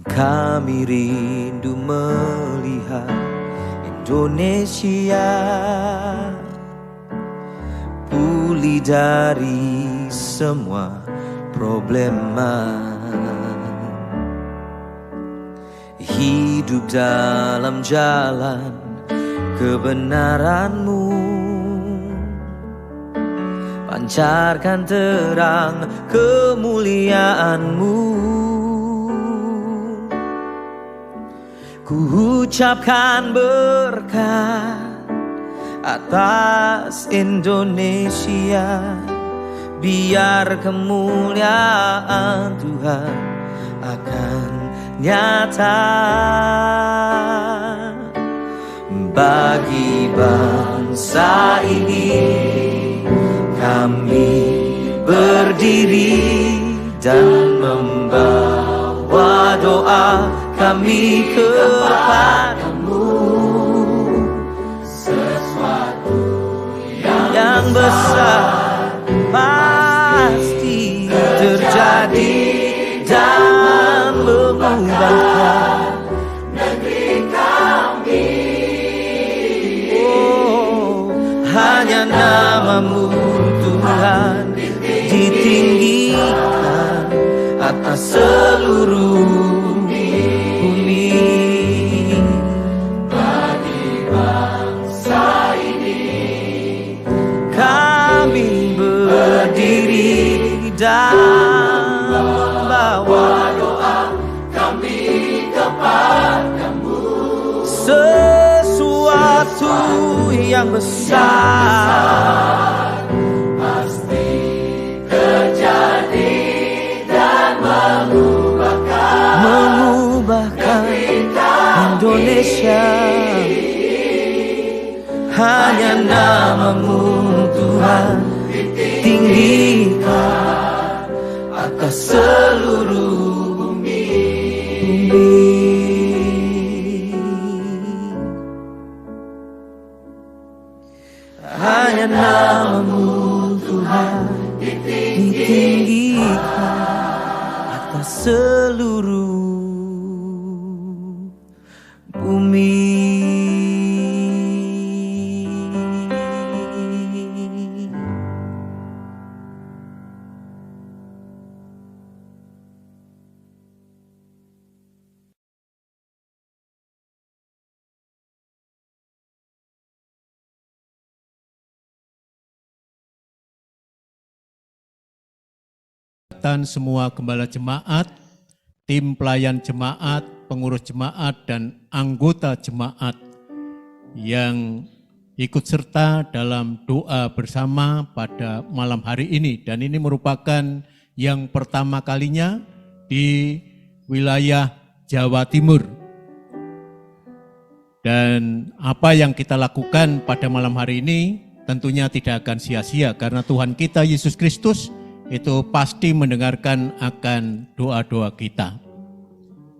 Kami rindu melihat Indonesia pulih dari semua problema, hidup dalam jalan kebenaran-Mu, pancarkan terang kemuliaan-Mu. Ku ucapkan berkat atas Indonesia, biar kemuliaan Tuhan akan nyata bagi bangsa ini. Kami berdiri dan membawa doa kami kepadamu, sesuatu yang besar pasti terjadi dan mengubahkan negeri kami. Oh, hanya nama-Mu Tuhan ditinggikan atas seluruh bumi. Bagi bangsa ini kami berdiri dan membawa doa kami kepadamu, sesuatu yang besar pasti terjadi dan mengubahkan Indonesia. Hanya nama-Mu Tuhan tinggikan atas seluruh bumi. Hanya nama-Mu Tuhan ditinggikan atas seluruh bumi. Dan semua gembala jemaat, tim pelayan jemaat, pengurus jemaat, dan anggota jemaat yang ikut serta dalam doa bersama pada malam hari ini. Dan ini merupakan yang pertama kalinya di wilayah Jawa Timur. Dan apa yang kita lakukan pada malam hari ini tentunya tidak akan sia-sia, karena Tuhan kita Yesus Kristus itu pasti mendengarkan akan doa-doa kita.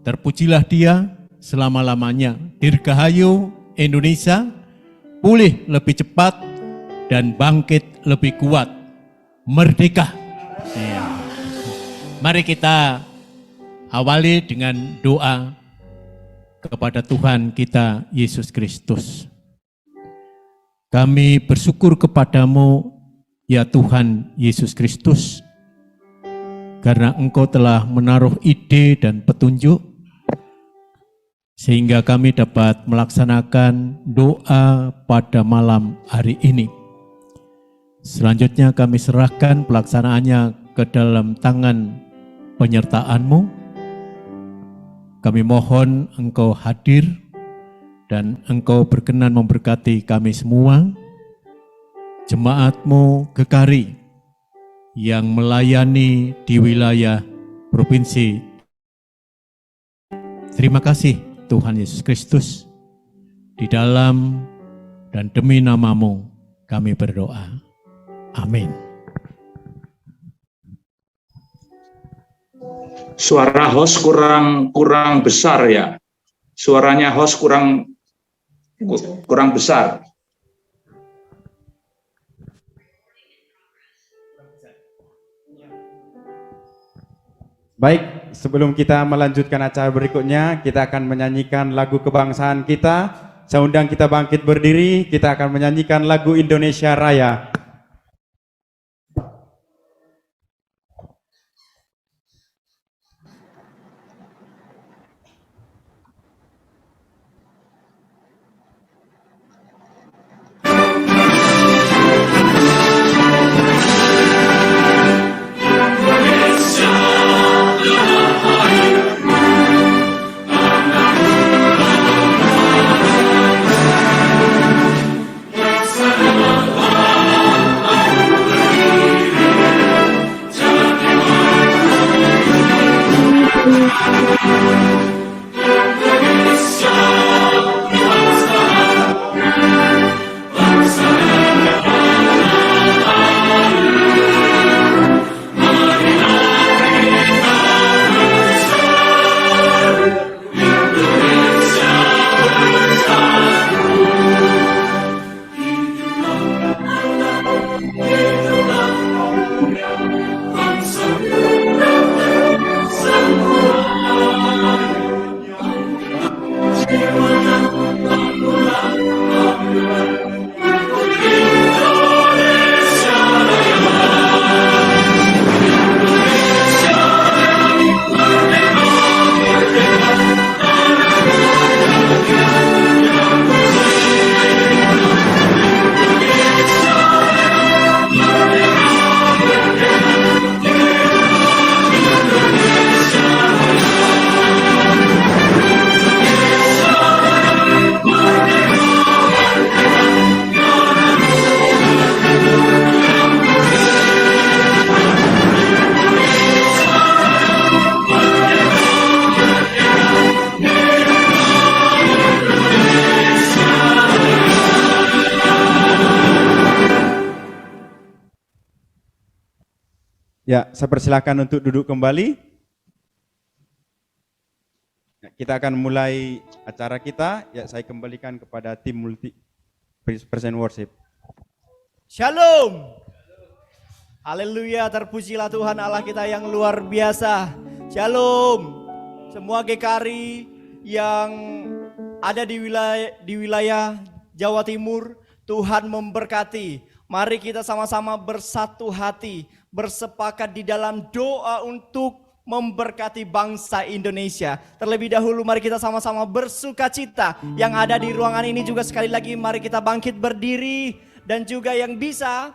Terpujilah Dia selama-lamanya. Dirgahayu Indonesia, pulih lebih cepat dan bangkit lebih kuat. Merdeka. Ya. Mari kita awali dengan doa kepada Tuhan kita Yesus Kristus. Kami bersyukur kepadamu, ya Tuhan Yesus Kristus, karena Engkau telah menaruh ide dan petunjuk, sehingga kami dapat melaksanakan doa pada malam hari ini. Selanjutnya kami serahkan pelaksanaannya ke dalam tangan penyertaan-Mu. Kami mohon Engkau hadir dan Engkau berkenan memberkati kami semua, jemaat-Mu GKARI yang melayani di wilayah provinsi. Terima kasih Tuhan Yesus Kristus, di dalam dan demi nama-Mu kami berdoa. Amin. Suara host kurang besar ya. Suaranya host kurang besar. Baik, sebelum kita melanjutkan acara berikutnya, kita akan menyanyikan lagu kebangsaan kita. Saya undang kita bangkit berdiri, kita akan menyanyikan lagu Indonesia Raya. Ya, saya persilakan untuk duduk kembali. Kita akan mulai acara kita. Ya, saya kembalikan kepada tim multi present worship. Shalom. Haleluya, terpujilah Tuhan Allah kita yang luar biasa. Shalom. Semua GKRI yang ada di wilayah Jawa Timur, Tuhan memberkati. Mari kita sama-sama bersatu hati, bersepakat di dalam doa untuk memberkati bangsa Indonesia. Terlebih dahulu mari kita sama-sama bersukacita. Yang ada di ruangan ini juga sekali lagi mari kita bangkit berdiri. Dan juga yang bisa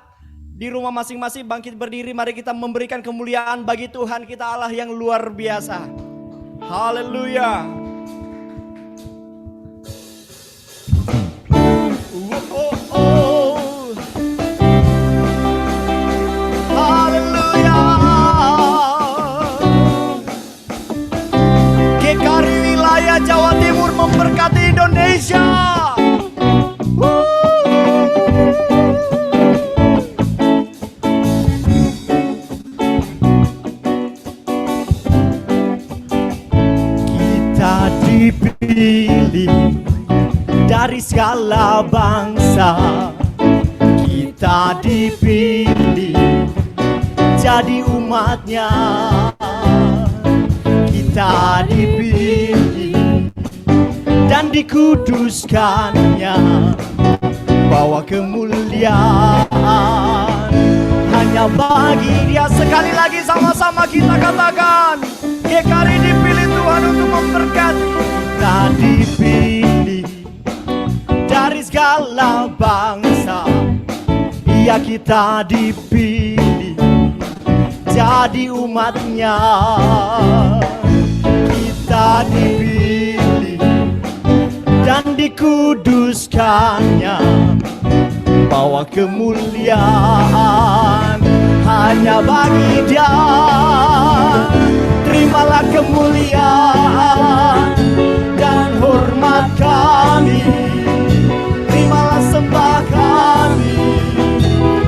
di rumah masing-masing bangkit berdiri. Mari kita memberikan kemuliaan bagi Tuhan kita Allah yang luar biasa. Haleluya. Haleluya. GKRI wilayah Jawa Timur memberkati Indonesia. Kita dipilih dari segala bangsa, kita dipilih jadi umatnya, kita dipilih dan dikuduskannya, bawa kemuliaan hanya bagi Dia. Sekali lagi sama-sama kita katakan, GKRI dipilih Tuhan untuk memberkati. Kita dipilih dari segala bangsa, iya kita dipilih jadi umatnya, kita dipilih dan dikuduskannya, bawa kemuliaan hanya bagi Dia. Terimalah kemuliaan dan hormat kami, terimalah sembah kami,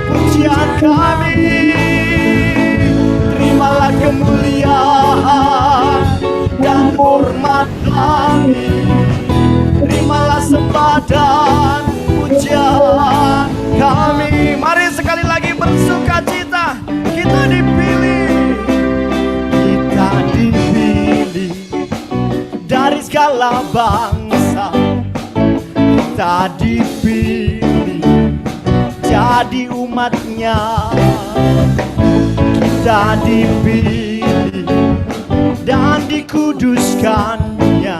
pujian kami. Terimalah kemuliaan dan hormat kami, terimalah sembah dan pujian kami. Mari sekali lagi bersukacita, kita dipilih, kita dipilih bangsa kita dipilih jadi umatnya, kita dipilih dan dikuduskannya,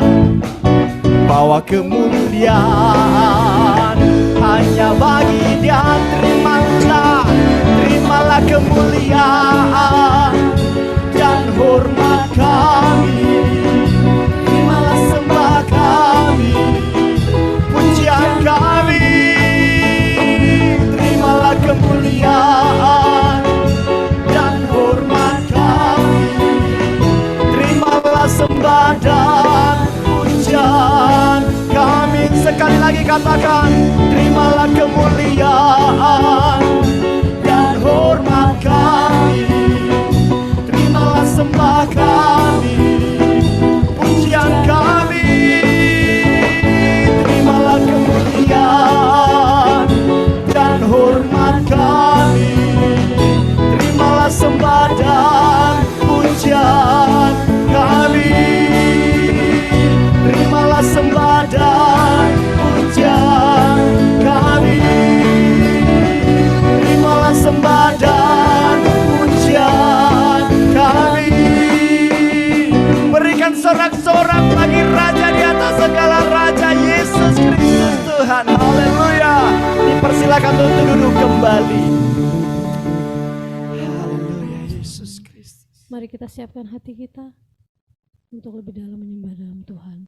bawa kemuliaan hanya bagi Dia. Terimalah kemuliaan dan hormat kami, terimalah sembah kami, pujian kami, terimalah kemuliaan dan hormat kami, terimalah sembah dan pujian kami. Sekali lagi katakan, terimalah kemuliaan dan hormat kami, terimalah sembah kami, pujian kami, terimalah kemuliaan dan hormat kami, terimalah sembah dan pujian kami, terimalah sembah dan pujian kami, terimalah sembah dan pujian kami. Berikan sorak-sorak bagi Raja di atas segala raja, Yesus Kristus Tuhan. Haleluya. Dipersilakan untuk duduk kembali. Haleluya, Yesus Kristus. Mari kita siapkan hati kita untuk lebih dalam menyembah dalam Tuhan.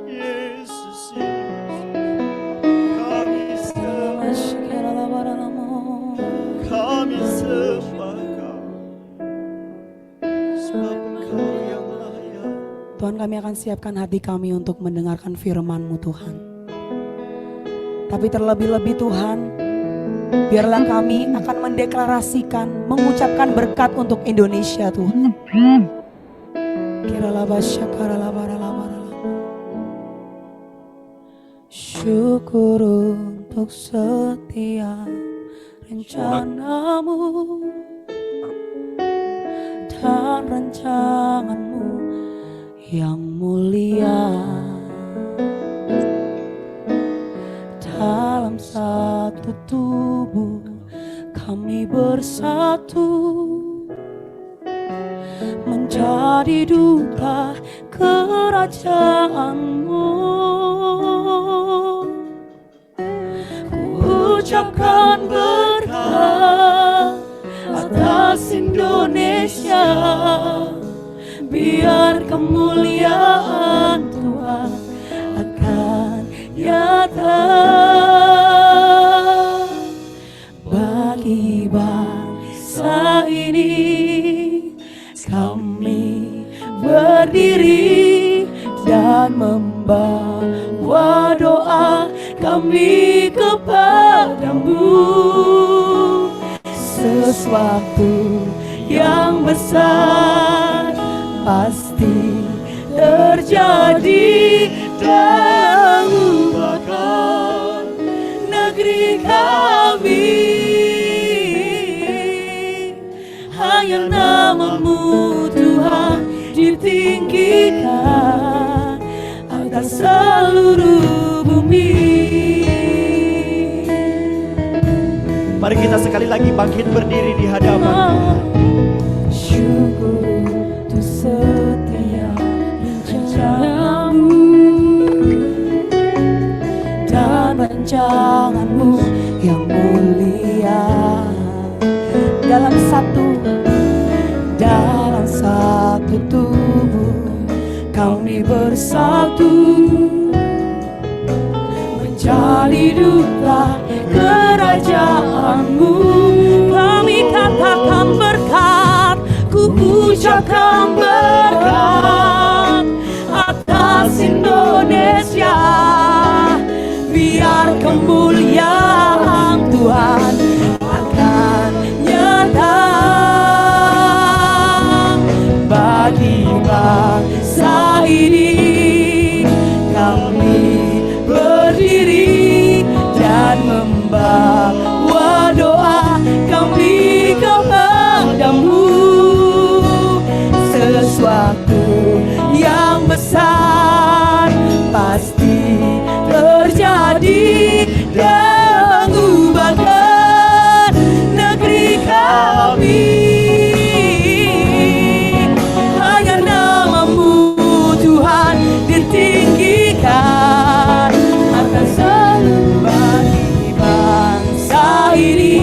Yesus, kami sembah Kau, sebab Engkau yang layak. Tuhan, kami akan siapkan hati kami untuk mendengarkan firman-Mu Tuhan. Tapi terlebih-lebih Tuhan, biarlah kami akan mendeklarasikan, mengucapkan berkat untuk Indonesia Tuhan. Syukur untuk setiap rencana-Mu dan rancangan-Mu yang mulia. Dalam satu tubuh kami bersatu, menjadi duta kerajaan-Mu. Ku ucapkan berkat atas Indonesia, biar kemuliaan Tuhan akan nyata bagi bangsa ini. Kami berdiri dan membawa doa kami kepadamu. Sesuatu yang besar pasti terjadi dan ubahkan negeri kami. Hanya nama-Mu Tuhan ditinggikan atas seluruh bumi. Mari kita sekali lagi bangkit berdiri di hadapan. Syukur untuk setiap rencana-Mu dan rancangan-Mu yang mulia. Dalam satu tubuh kami bersatu, menjadi duta kerajaan-Mu. Kami katakan berkat, ku ucapkan berkat atas Indonesia, biar kemuliaan Tuhan akan nyata bagi bangsa ini. Kami berdiri dan membawa doa kami kepadamu. Sesuatu yang besar pasti terjadi dan ubahkan negeri kami. Hanya nama-Mu Tuhan ditinggikan atas seluruh bagi bangsa ini.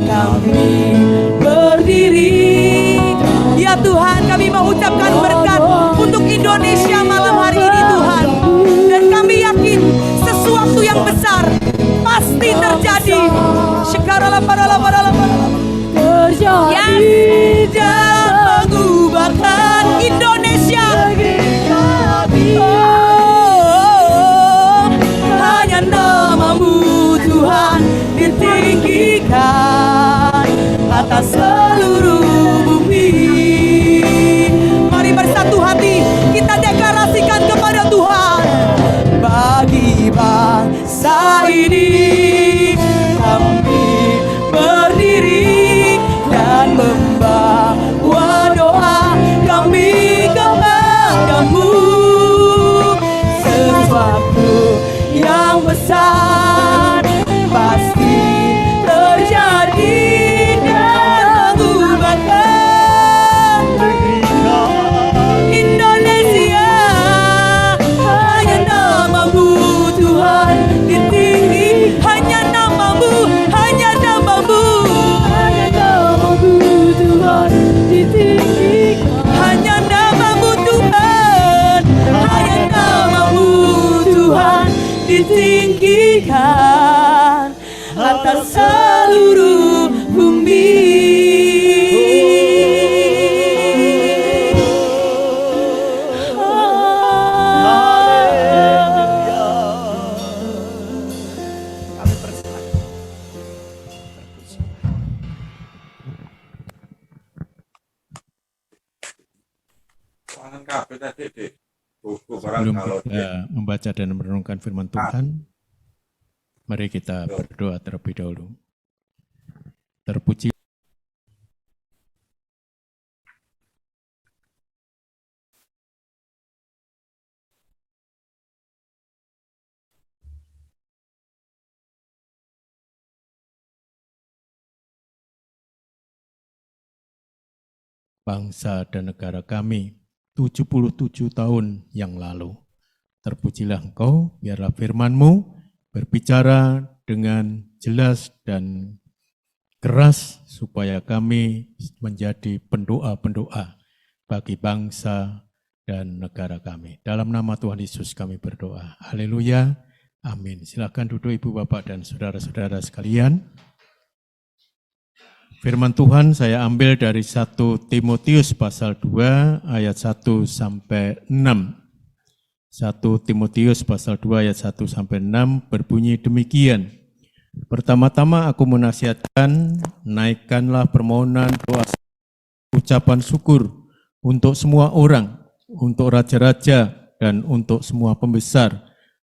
Kami berdiri, ya Tuhan, kami mengucapkan berkat untuk Indonesia malam hari ini Tuhan. Dan kami yakin sesuatu yang besar pasti terjadi. Yes, dan mengubahkan Indonesia. Oh, hanya nama-Mu Tuhan ditinggikan atas seluruh bumi. Mari bersatu hati kita deklarasikan kepada Tuhan. Bagi bangsa ini kami berdiri dan membawa doa kami kepadamu. Sesuatu yang besar pasti terjadi dan mengubah atas seluruh bumi. Kami persilakan. Sebelum kita membaca dan merenungkan firman Tuhan, mari kita berdoa terlebih dahulu. Terpuji bangsa dan negara kami 77 tahun yang lalu. Terpujilah Engkau, biarlah firman-Mu berbicara dengan jelas dan keras supaya kami menjadi pendoa-pendoa bagi bangsa dan negara kami. Dalam nama Tuhan Yesus kami berdoa. Haleluya. Amin. Silakan duduk Ibu, Bapak, dan saudara-saudara sekalian. Firman Tuhan saya ambil dari 1 Timotius pasal 2 ayat 1 sampai 6. 1 Timotius pasal 2 ayat 1 sampai 6 berbunyi demikian. Pertama-tama aku menasihatkan, naikkanlah permohonan doa ucapan syukur untuk semua orang, untuk raja-raja dan untuk semua pembesar,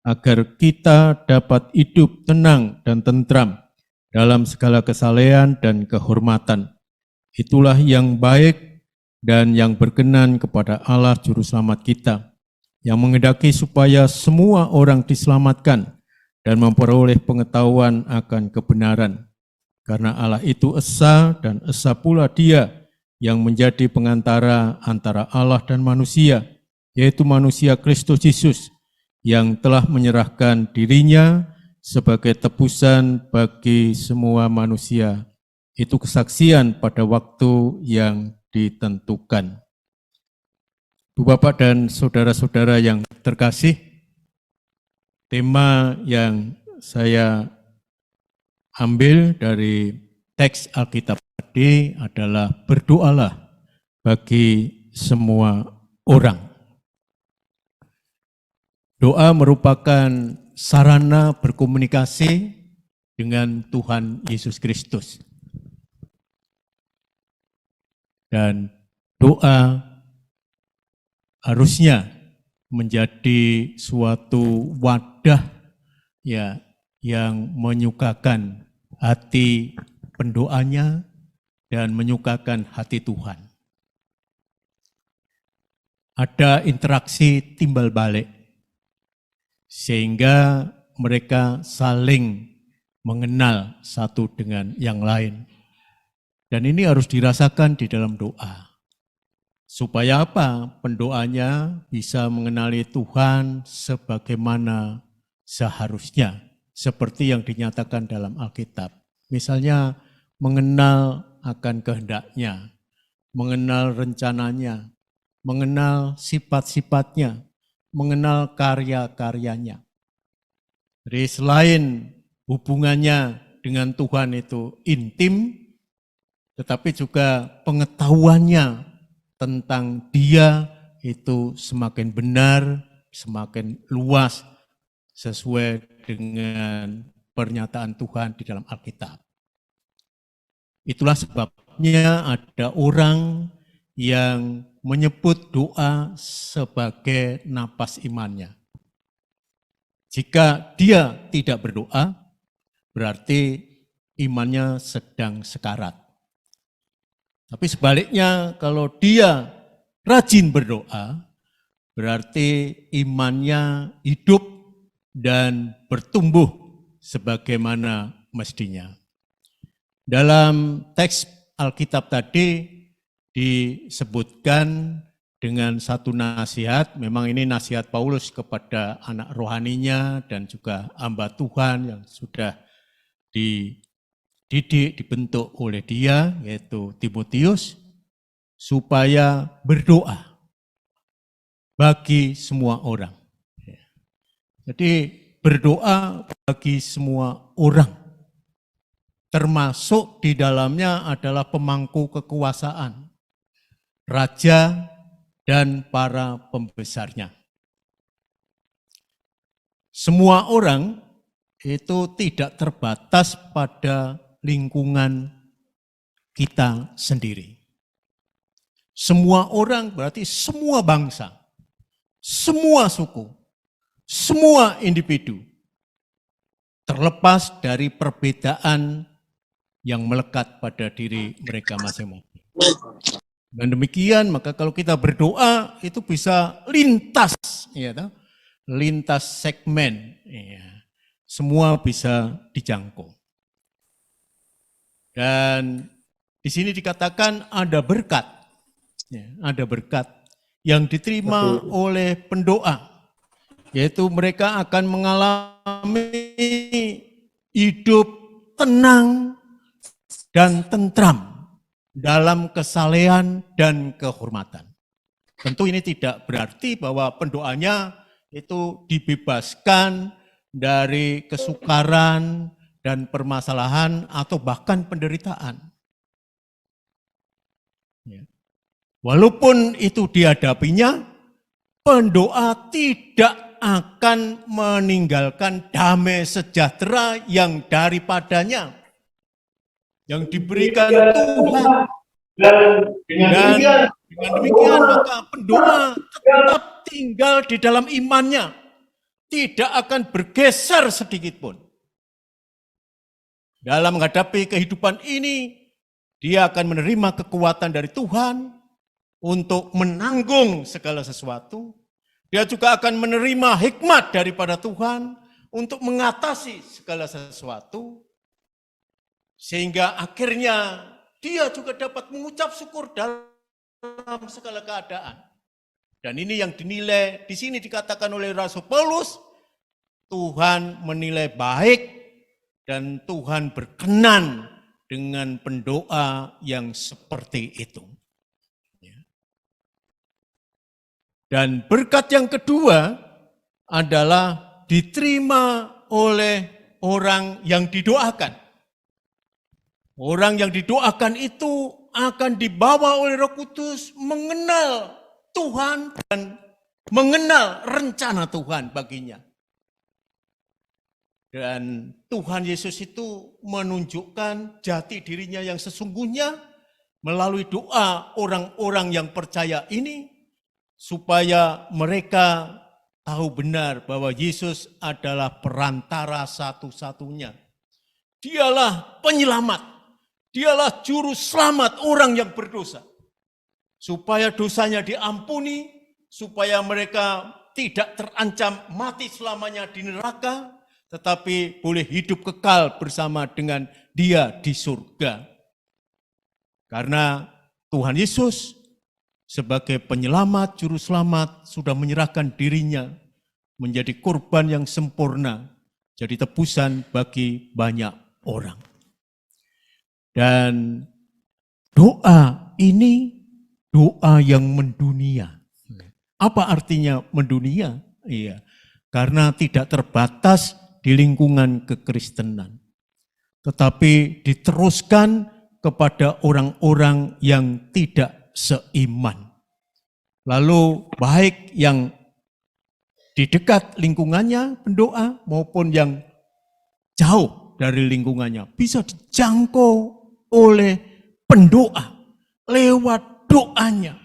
agar kita dapat hidup tenang dan tentram dalam segala kesalehan dan kehormatan. Itulah yang baik dan yang berkenan kepada Allah Juru Selamat kita, yang menghendaki supaya semua orang diselamatkan dan memperoleh pengetahuan akan kebenaran. Karena Allah itu esa dan esa pula Dia yang menjadi pengantara antara Allah dan manusia, yaitu manusia Kristus Yesus, yang telah menyerahkan dirinya sebagai tebusan bagi semua manusia. Itu kesaksian pada waktu yang ditentukan. Ibu, Bapak, dan saudara-saudara yang terkasih, tema yang saya ambil dari teks Alkitab tadi adalah berdoalah bagi semua orang. Doa merupakan sarana berkomunikasi dengan Tuhan Yesus Kristus. Dan doa harusnya menjadi suatu wadah ya yang menyukakan hati pendoanya dan menyukakan hati Tuhan. Ada interaksi timbal balik sehingga mereka saling mengenal satu dengan yang lain. Dan ini harus dirasakan di dalam doa. Supaya apa? Pendoanya bisa mengenali Tuhan sebagaimana seharusnya, seperti yang dinyatakan dalam Alkitab. Misalnya mengenal akan kehendaknya, mengenal rencananya, mengenal sifat-sifatnya, mengenal karya-karyanya. Jadi selain hubungannya dengan Tuhan itu intim, tetapi juga pengetahuannya tentang Dia itu semakin benar, semakin luas, sesuai dengan pernyataan Tuhan di dalam Alkitab. Itulah sebabnya ada orang yang menyebut doa sebagai napas imannya. Jika dia tidak berdoa, berarti imannya sedang sekarat. Tapi sebaliknya, kalau dia rajin berdoa, berarti imannya hidup dan bertumbuh sebagaimana mestinya. Dalam teks Alkitab tadi disebutkan dengan satu nasihat, memang ini nasihat Paulus kepada anak rohaninya dan juga hamba Tuhan yang sudah dididik, dibentuk oleh dia, yaitu Timotius, supaya berdoa bagi semua orang. Jadi berdoa bagi semua orang. termasuk di dalamnya adalah pemangku kekuasaan, raja dan para pembesarnya. Semua orang itu tidak terbatas pada lingkungan kita sendiri. Semua orang berarti semua bangsa, semua suku, semua individu, terlepas dari perbedaan yang melekat pada diri mereka masing-masing. Dan demikian, maka kalau kita berdoa itu bisa lintas, ya, lintas segmen, ya, semua bisa dijangkau. Dan di sini dikatakan ada berkat, ya, ada berkat yang diterima oleh pendoa, yaitu mereka akan mengalami hidup tenang dan tentram dalam kesalehan dan kehormatan. Tentu ini tidak berarti bahwa pendoanya itu dibebaskan dari kesukaran dan permasalahan atau bahkan penderitaan. Ya. Walaupun itu dihadapinya, pendoa tidak akan meninggalkan damai sejahtera yang daripadanya, yang diberikan Tuhan. Dan dengan demikian maka pendoa tetap tinggal di dalam imannya, tidak akan bergeser sedikit pun. Dalam menghadapi kehidupan ini, dia akan menerima kekuatan dari Tuhan untuk menanggung segala sesuatu. Dia juga akan menerima hikmat daripada Tuhan untuk mengatasi segala sesuatu. Sehingga akhirnya dia juga dapat mengucap syukur dalam segala keadaan. Dan ini yang dinilai, di sini dikatakan oleh Rasul Paulus, Tuhan menilai baik dan Tuhan berkenan dengan pendoa yang seperti itu. Dan berkat yang kedua adalah diterima oleh orang yang didoakan. Orang yang didoakan itu akan dibawa oleh Roh Kudus mengenal Tuhan dan mengenal rencana Tuhan baginya. Dan Tuhan Yesus itu menunjukkan jati dirinya yang sesungguhnya melalui doa orang-orang yang percaya ini, supaya mereka tahu benar bahwa Yesus adalah perantara satu-satunya. Dialah penyelamat, dialah juru selamat orang yang berdosa. Supaya dosanya diampuni, supaya mereka tidak terancam mati selamanya di neraka, tetapi boleh hidup kekal bersama dengan Dia di surga. Karena Tuhan Yesus sebagai penyelamat, juru selamat, sudah menyerahkan dirinya menjadi korban yang sempurna, jadi tebusan bagi banyak orang. Dan doa ini doa yang mendunia. Apa artinya mendunia? Iya, karena tidak terbatas di lingkungan kekristenan, tetapi diteruskan kepada orang-orang yang tidak seiman. Lalu baik yang di dekat lingkungannya pendoa maupun yang jauh dari lingkungannya bisa dijangkau oleh pendoa lewat doanya.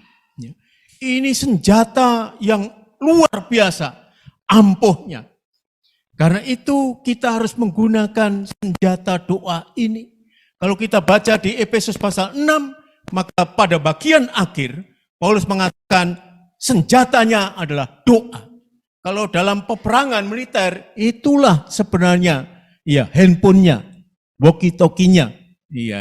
Ini senjata yang luar biasa ampuhnya. Karena itu kita harus menggunakan senjata doa ini. Kalau kita baca di Efesus pasal 6, maka pada bagian akhir, Paulus mengatakan senjatanya adalah doa. Kalau dalam peperangan militer, itulah sebenarnya ya handphonenya, walkie-talkie-nya, ya,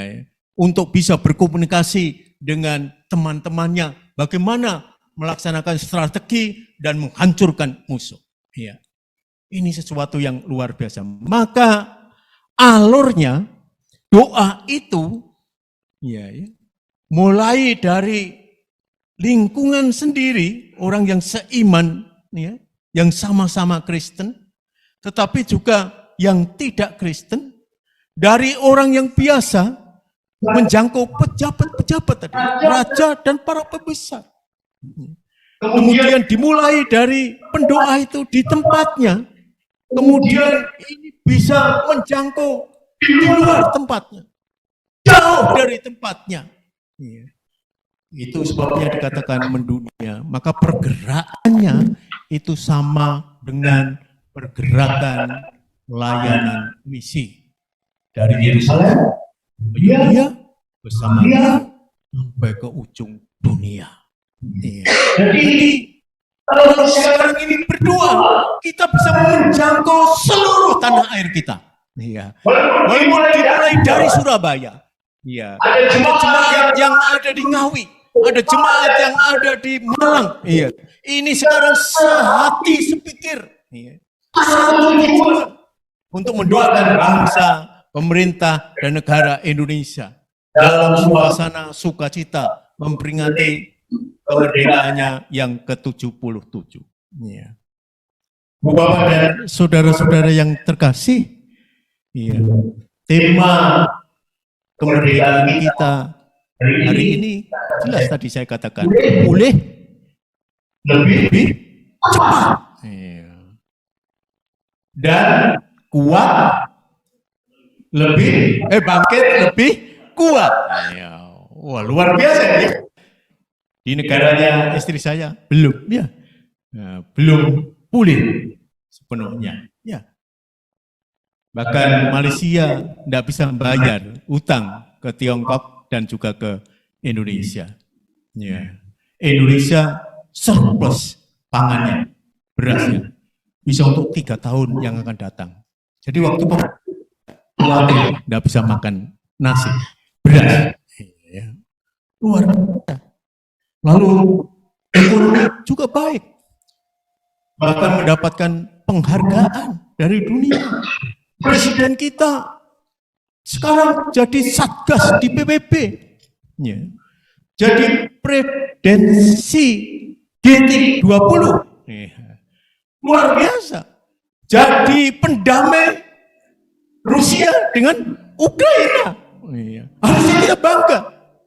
untuk bisa berkomunikasi dengan teman-temannya, bagaimana melaksanakan strategi dan menghancurkan musuh. Ya. Ini sesuatu yang luar biasa. Maka alurnya doa itu ya, mulai dari lingkungan sendiri, orang yang seiman, ya, yang sama-sama Kristen, tetapi juga yang tidak Kristen, Dari orang yang biasa menjangkau pejabat-pejabat tadi, raja dan para pembesar. Kemudian dimulai dari pendoa itu di tempatnya. Kemudian ini bisa menjangkau di luar tempatnya. Jauh dari tempatnya. Itu sebabnya dikatakan mendunia. Maka pergerakannya itu sama dengan pergerakan layanan misi. Dari Yerusalem, Yudea, ke Samaria, sampai ke ujung dunia. Jadi, kalau sekarang ini berdoa, kita bisa menjangkau seluruh tanah air kita. Walaupun dimulai dari Surabaya. Ada jemaat yang ada di Ngawi, ada jemaat yang ada di Malang. Ini sekarang sehati sepikir. Satu tujuan untuk mendoakan bangsa, pemerintah, dan negara Indonesia dalam suasana sukacita memperingati kemerdekaannya yang ke-77. Bapak dan saudara-saudara yang terkasih, tema kemerdekaan kita hari ini jelas tadi saya katakan, pulih lebih cepat dan kuat bangkit lebih kuat. Wah, luar biasa ya. Di negaranya istri saya belum pulih sepenuhnya. Bahkan Malaysia tidak bisa membayar utang ke Tiongkok dan juga ke Indonesia. Indonesia surplus pangannya, berasnya, bisa untuk 3 tahun yang akan datang. Jadi waktu khawatir tidak bisa makan nasi, beras. Luar biasa. Lalu ekonomi juga baik. Bahkan mendapatkan penghargaan dari dunia. Presiden kita sekarang jadi satgas di PBB. Jadi presidensi G20. Luar biasa. Jadi pendamai Rusia dengan Ukraina. Harusnya kita bangga.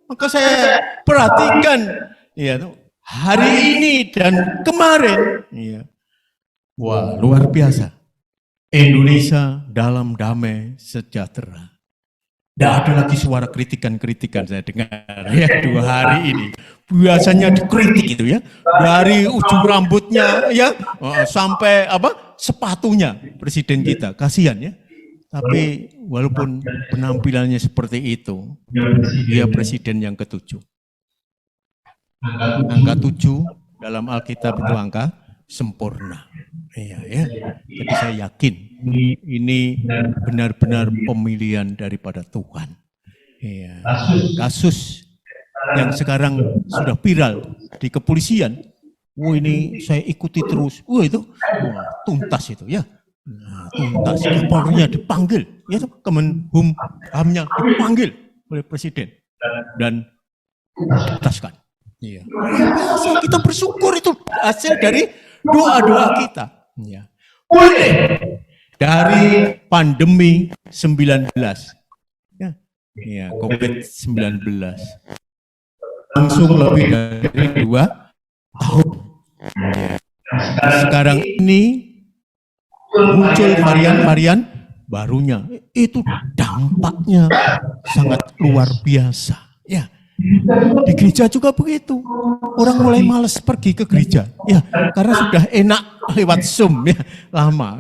Maka saya perhatikan hari ini dan kemarin. Wah, luar biasa. Indonesia dalam damai sejahtera. Tidak ada lagi suara kritikan-kritikan saya dengar 2 hari ini. Biasanya dikritik itu ya. Dari ujung rambutnya sampai sepatunya presiden kita. Kasihan ya. Tapi walaupun penampilannya seperti itu, dia presiden yang ke-7. Angka 7 dalam Alkitab itu angka sempurna. Jadi saya yakin ini benar-benar pemilihan daripada Tuhan. Kasus yang sekarang sudah viral di kepolisian, ini saya ikuti terus. Tuntas itu ya. Tuntas, Polri-nya dipanggil, Kemenhumhamnya dipanggil oleh Presiden dan dituntaskan. Biasa kita bersyukur itu hasil dari doa-doa kita. Boleh dari pandemi 19, COVID-19, langsung lebih dari 2 tahun. Sekarang ini muncul varian-varian barunya, itu dampaknya sangat luar biasa. Di gereja juga begitu. Orang mulai malas pergi ke gereja. Karena sudah enak lewat Zoom lama.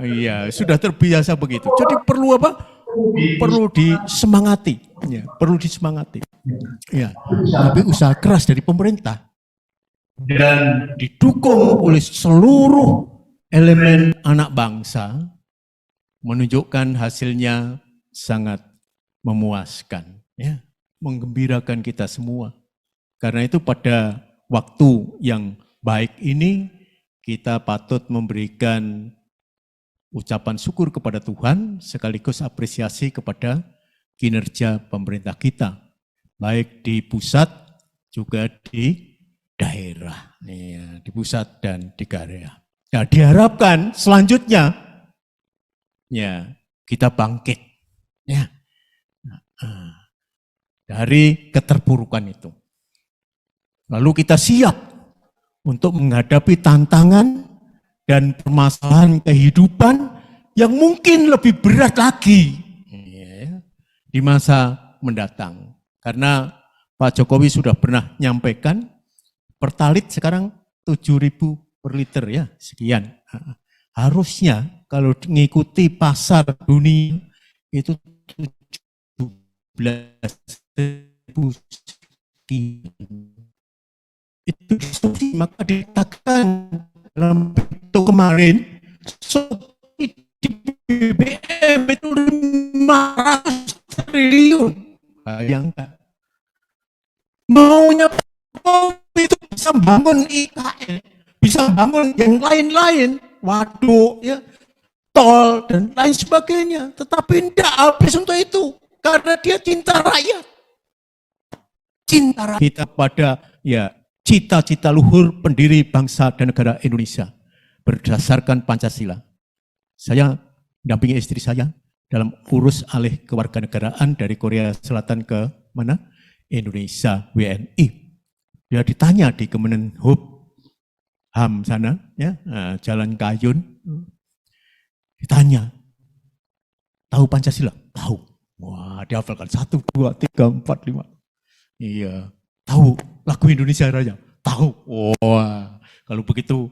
Sudah terbiasa begitu. Jadi perlu apa? Perlu disemangati. Perlu disemangati. Tapi usaha keras dari pemerintah dan didukung oleh seluruh elemen anak bangsa menunjukkan hasilnya sangat memuaskan. Menggembirakan kita semua. Karena itu pada waktu yang baik ini kita patut memberikan ucapan syukur kepada Tuhan sekaligus apresiasi kepada kinerja pemerintah kita. Baik di pusat juga di daerah. Di pusat dan di daerah. Diharapkan selanjutnya kita bangkit. dari keterpurukan itu. Lalu kita siap untuk menghadapi tantangan dan permasalahan kehidupan yang mungkin lebih berat lagi di masa mendatang. Karena Pak Jokowi sudah pernah menyampaikan Pertalit sekarang 7.000 per liter ya, sekian. Harusnya kalau mengikuti pasar dunia itu 17.000 sekian. Itu diskusi, maka dikatakan dalam itu kemarin subsidi BBM itu 500 triliun. Bayangkan. Maunya itu bisa bangun IKN, bisa bangun yang lain-lain, waduk, ya, tol dan lain sebagainya. Tetapi tidak habis untuk itu karena dia cinta rakyat. Cinta rakyat kita pada ya cita-cita luhur pendiri bangsa dan negara Indonesia berdasarkan Pancasila. Saya dampingi istri saya dalam urus alih kewarganegaraan dari Korea Selatan ke mana? Indonesia, WNI. Dia ditanya di Kemenhub HAM sana, ya, Jalan Kayun. Ditanya, tahu Pancasila? Tahu. Wah, dihafalkan 1, 2, 3, 4, 5. Iya. Tahu lagu Indonesia Raya? Tahu. Wah, kalau begitu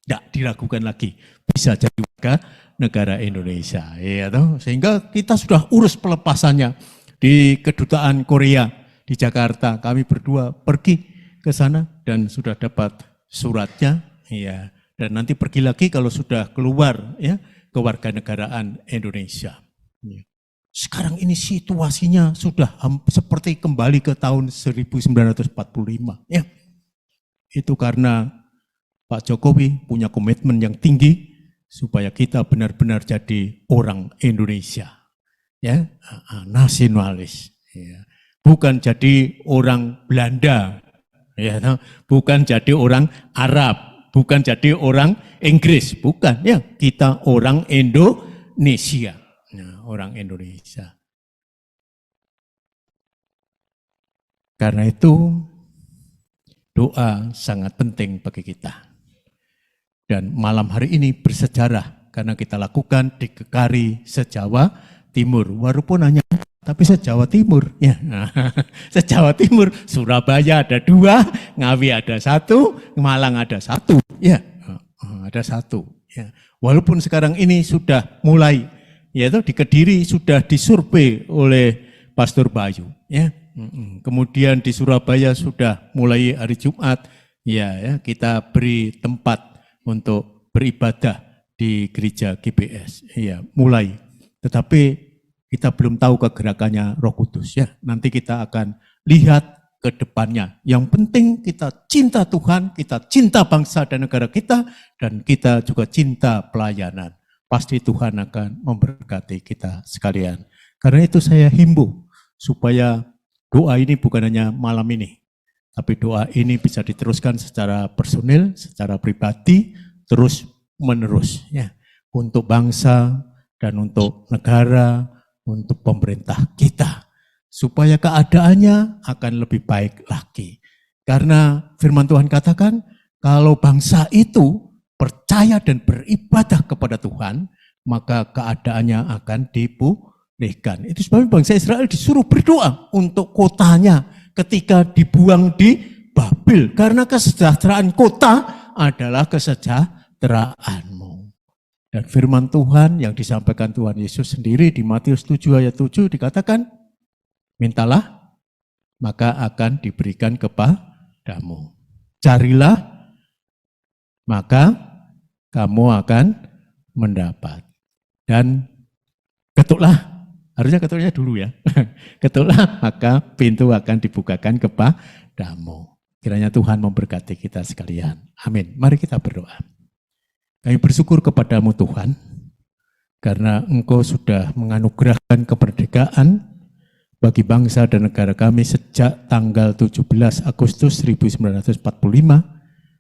tidak diragukan lagi. Bisa jadi warga negara Indonesia. Iya, toh? Sehingga kita sudah urus pelepasannya di Kedutaan Korea di Jakarta. Kami berdua pergi ke sana dan sudah dapat suratnya. Iya. Dan nanti pergi lagi kalau sudah keluar ya kewarganegaraan Indonesia. Iya. Sekarang ini situasinya sudah seperti kembali ke tahun 1945. Ya. Itu karena Pak Jokowi punya komitmen yang tinggi supaya kita benar-benar jadi orang Indonesia. Ya, nasionalis. Ya. Bukan jadi orang Belanda. Ya, bukan jadi orang Arab. Bukan jadi orang Inggris. Bukan. Ya, kita orang Indonesia. Nah, orang Indonesia. Karena itu doa sangat penting bagi kita. Dan malam hari ini bersejarah karena kita lakukan di GKARI se-Jawa Timur. Walaupun hanya tapi se-Jawa Timur. Ya. Se-Jawa Timur, Surabaya ada 2, Ngawi ada 1, Malang ada 1. Ya, ada 1. Ya. Walaupun sekarang ini sudah mulai yaitu di Kediri sudah disurvei oleh Pastor Bayu, ya. Kemudian di Surabaya sudah mulai hari Jumat, ya, kita beri tempat untuk beribadah di gereja GBS, ya, mulai. Tetapi kita belum tahu kegerakannya Roh Kudus, ya. Nanti kita akan lihat ke depannya. Yang penting kita cinta Tuhan, kita cinta bangsa dan negara kita, dan kita juga cinta pelayanan. Pasti Tuhan akan memberkati kita sekalian. Karena itu saya himbau supaya doa ini bukan hanya malam ini, tapi doa ini bisa diteruskan secara personil, secara pribadi, terus menerus ya, untuk bangsa dan untuk negara, untuk pemerintah kita, supaya keadaannya akan lebih baik lagi. Karena firman Tuhan katakan, kalau bangsa itu percaya dan beribadah kepada Tuhan, maka keadaannya akan dipulihkan. Itu sebabnya bangsa Israel disuruh berdoa untuk kotanya ketika dibuang di Babel. Karena kesejahteraan kota adalah kesejahteraanmu. Dan firman Tuhan yang disampaikan Tuhan Yesus sendiri di Matius 7 ayat 7 dikatakan, mintalah maka akan diberikan kepadamu. Carilah maka kamu akan mendapat. Dan ketuklah, harusnya ketuknya dulu ya. Ketuklah maka pintu akan dibukakan kepadamu. Kiranya Tuhan memberkati kita sekalian. Amin. Mari kita berdoa. Kami bersyukur kepadamu Tuhan, karena Engkau sudah menganugerahkan kemerdekaan bagi bangsa dan negara kami sejak tanggal 17 Agustus 1945,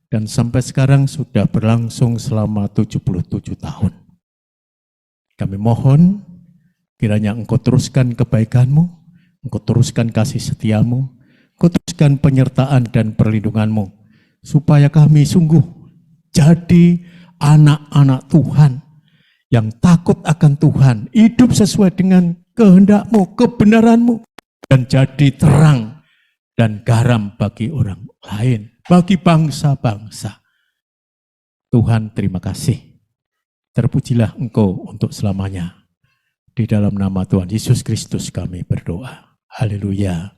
dan sampai sekarang sudah berlangsung selama 77 tahun. Kami mohon kiranya Engkau teruskan kebaikan-Mu, Engkau teruskan kasih setiamu, Engkau teruskan penyertaan dan perlindunganmu, supaya kami sungguh jadi anak-anak Tuhan yang takut akan Tuhan, hidup sesuai dengan kehendak-Mu, kebenaran-Mu, dan jadi terang dan garam bagi orang lain, bagi bangsa-bangsa. Tuhan, terima kasih. Terpujilah Engkau untuk selamanya. Di dalam nama Tuhan Yesus Kristus kami berdoa. Haleluya.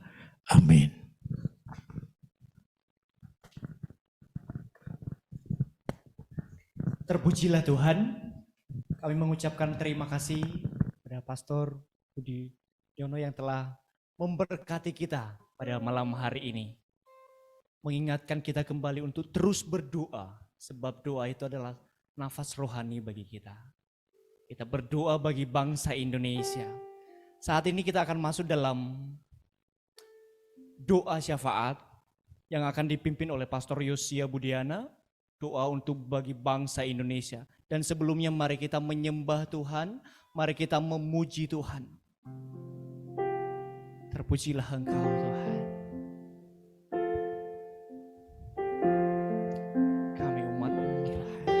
Amin. Terpujilah Tuhan. Kami mengucapkan terima kasih kepada Pastor Budi Yono yang telah memberkati kita pada malam hari ini. Mengingatkan kita kembali untuk terus berdoa, sebab doa itu adalah nafas rohani bagi kita. Kita berdoa bagi bangsa Indonesia. Saat ini kita akan masuk dalam doa syafaat yang akan dipimpin oleh Pastor Yosia Budiana. Doa untuk bagi bangsa Indonesia. Dan sebelumnya mari kita menyembah Tuhan, mari kita memuji Tuhan. Terpujilah Engkau Tuhan. Kami umat-Mu. Tuhan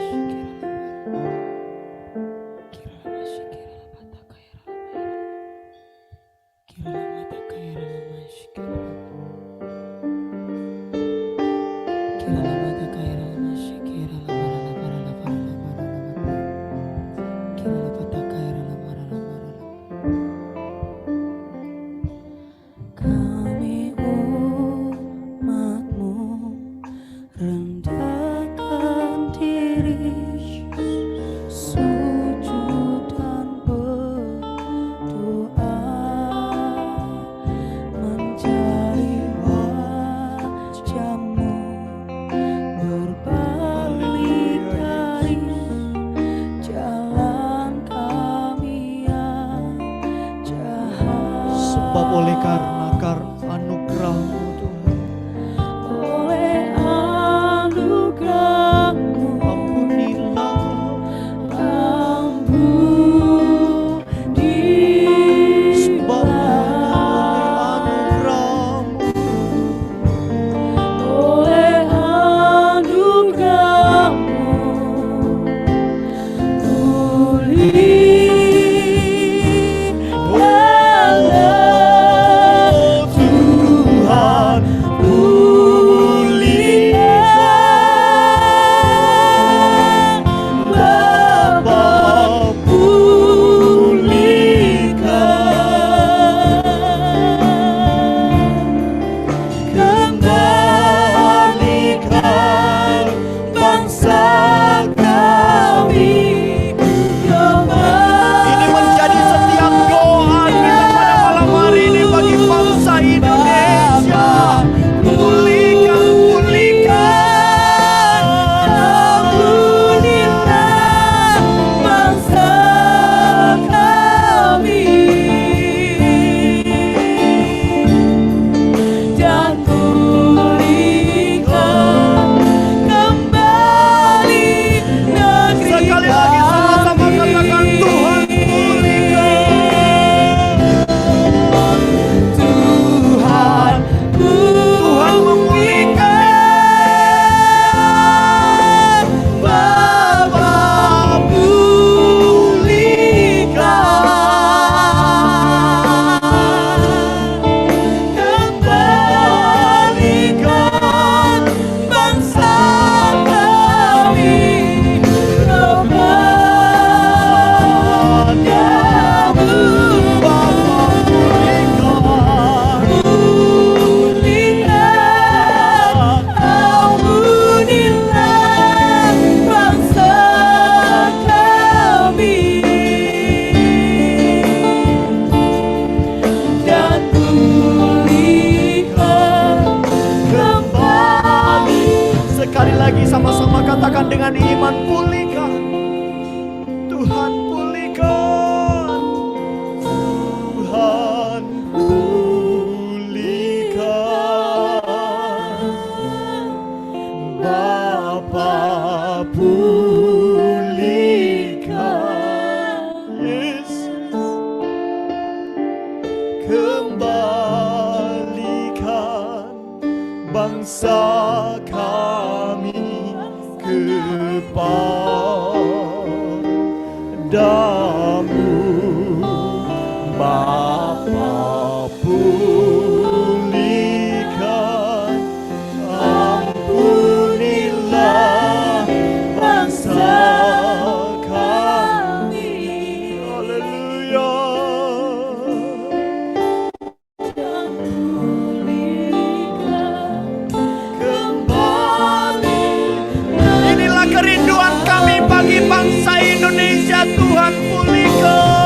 bangsa kami kepadamu. Bapa, pulihkan, ampunilah bangsa kami. Haleluya. Kembali. Inilah kerinduan kami bagi bangsa Indonesia, Tuhan pulihkan.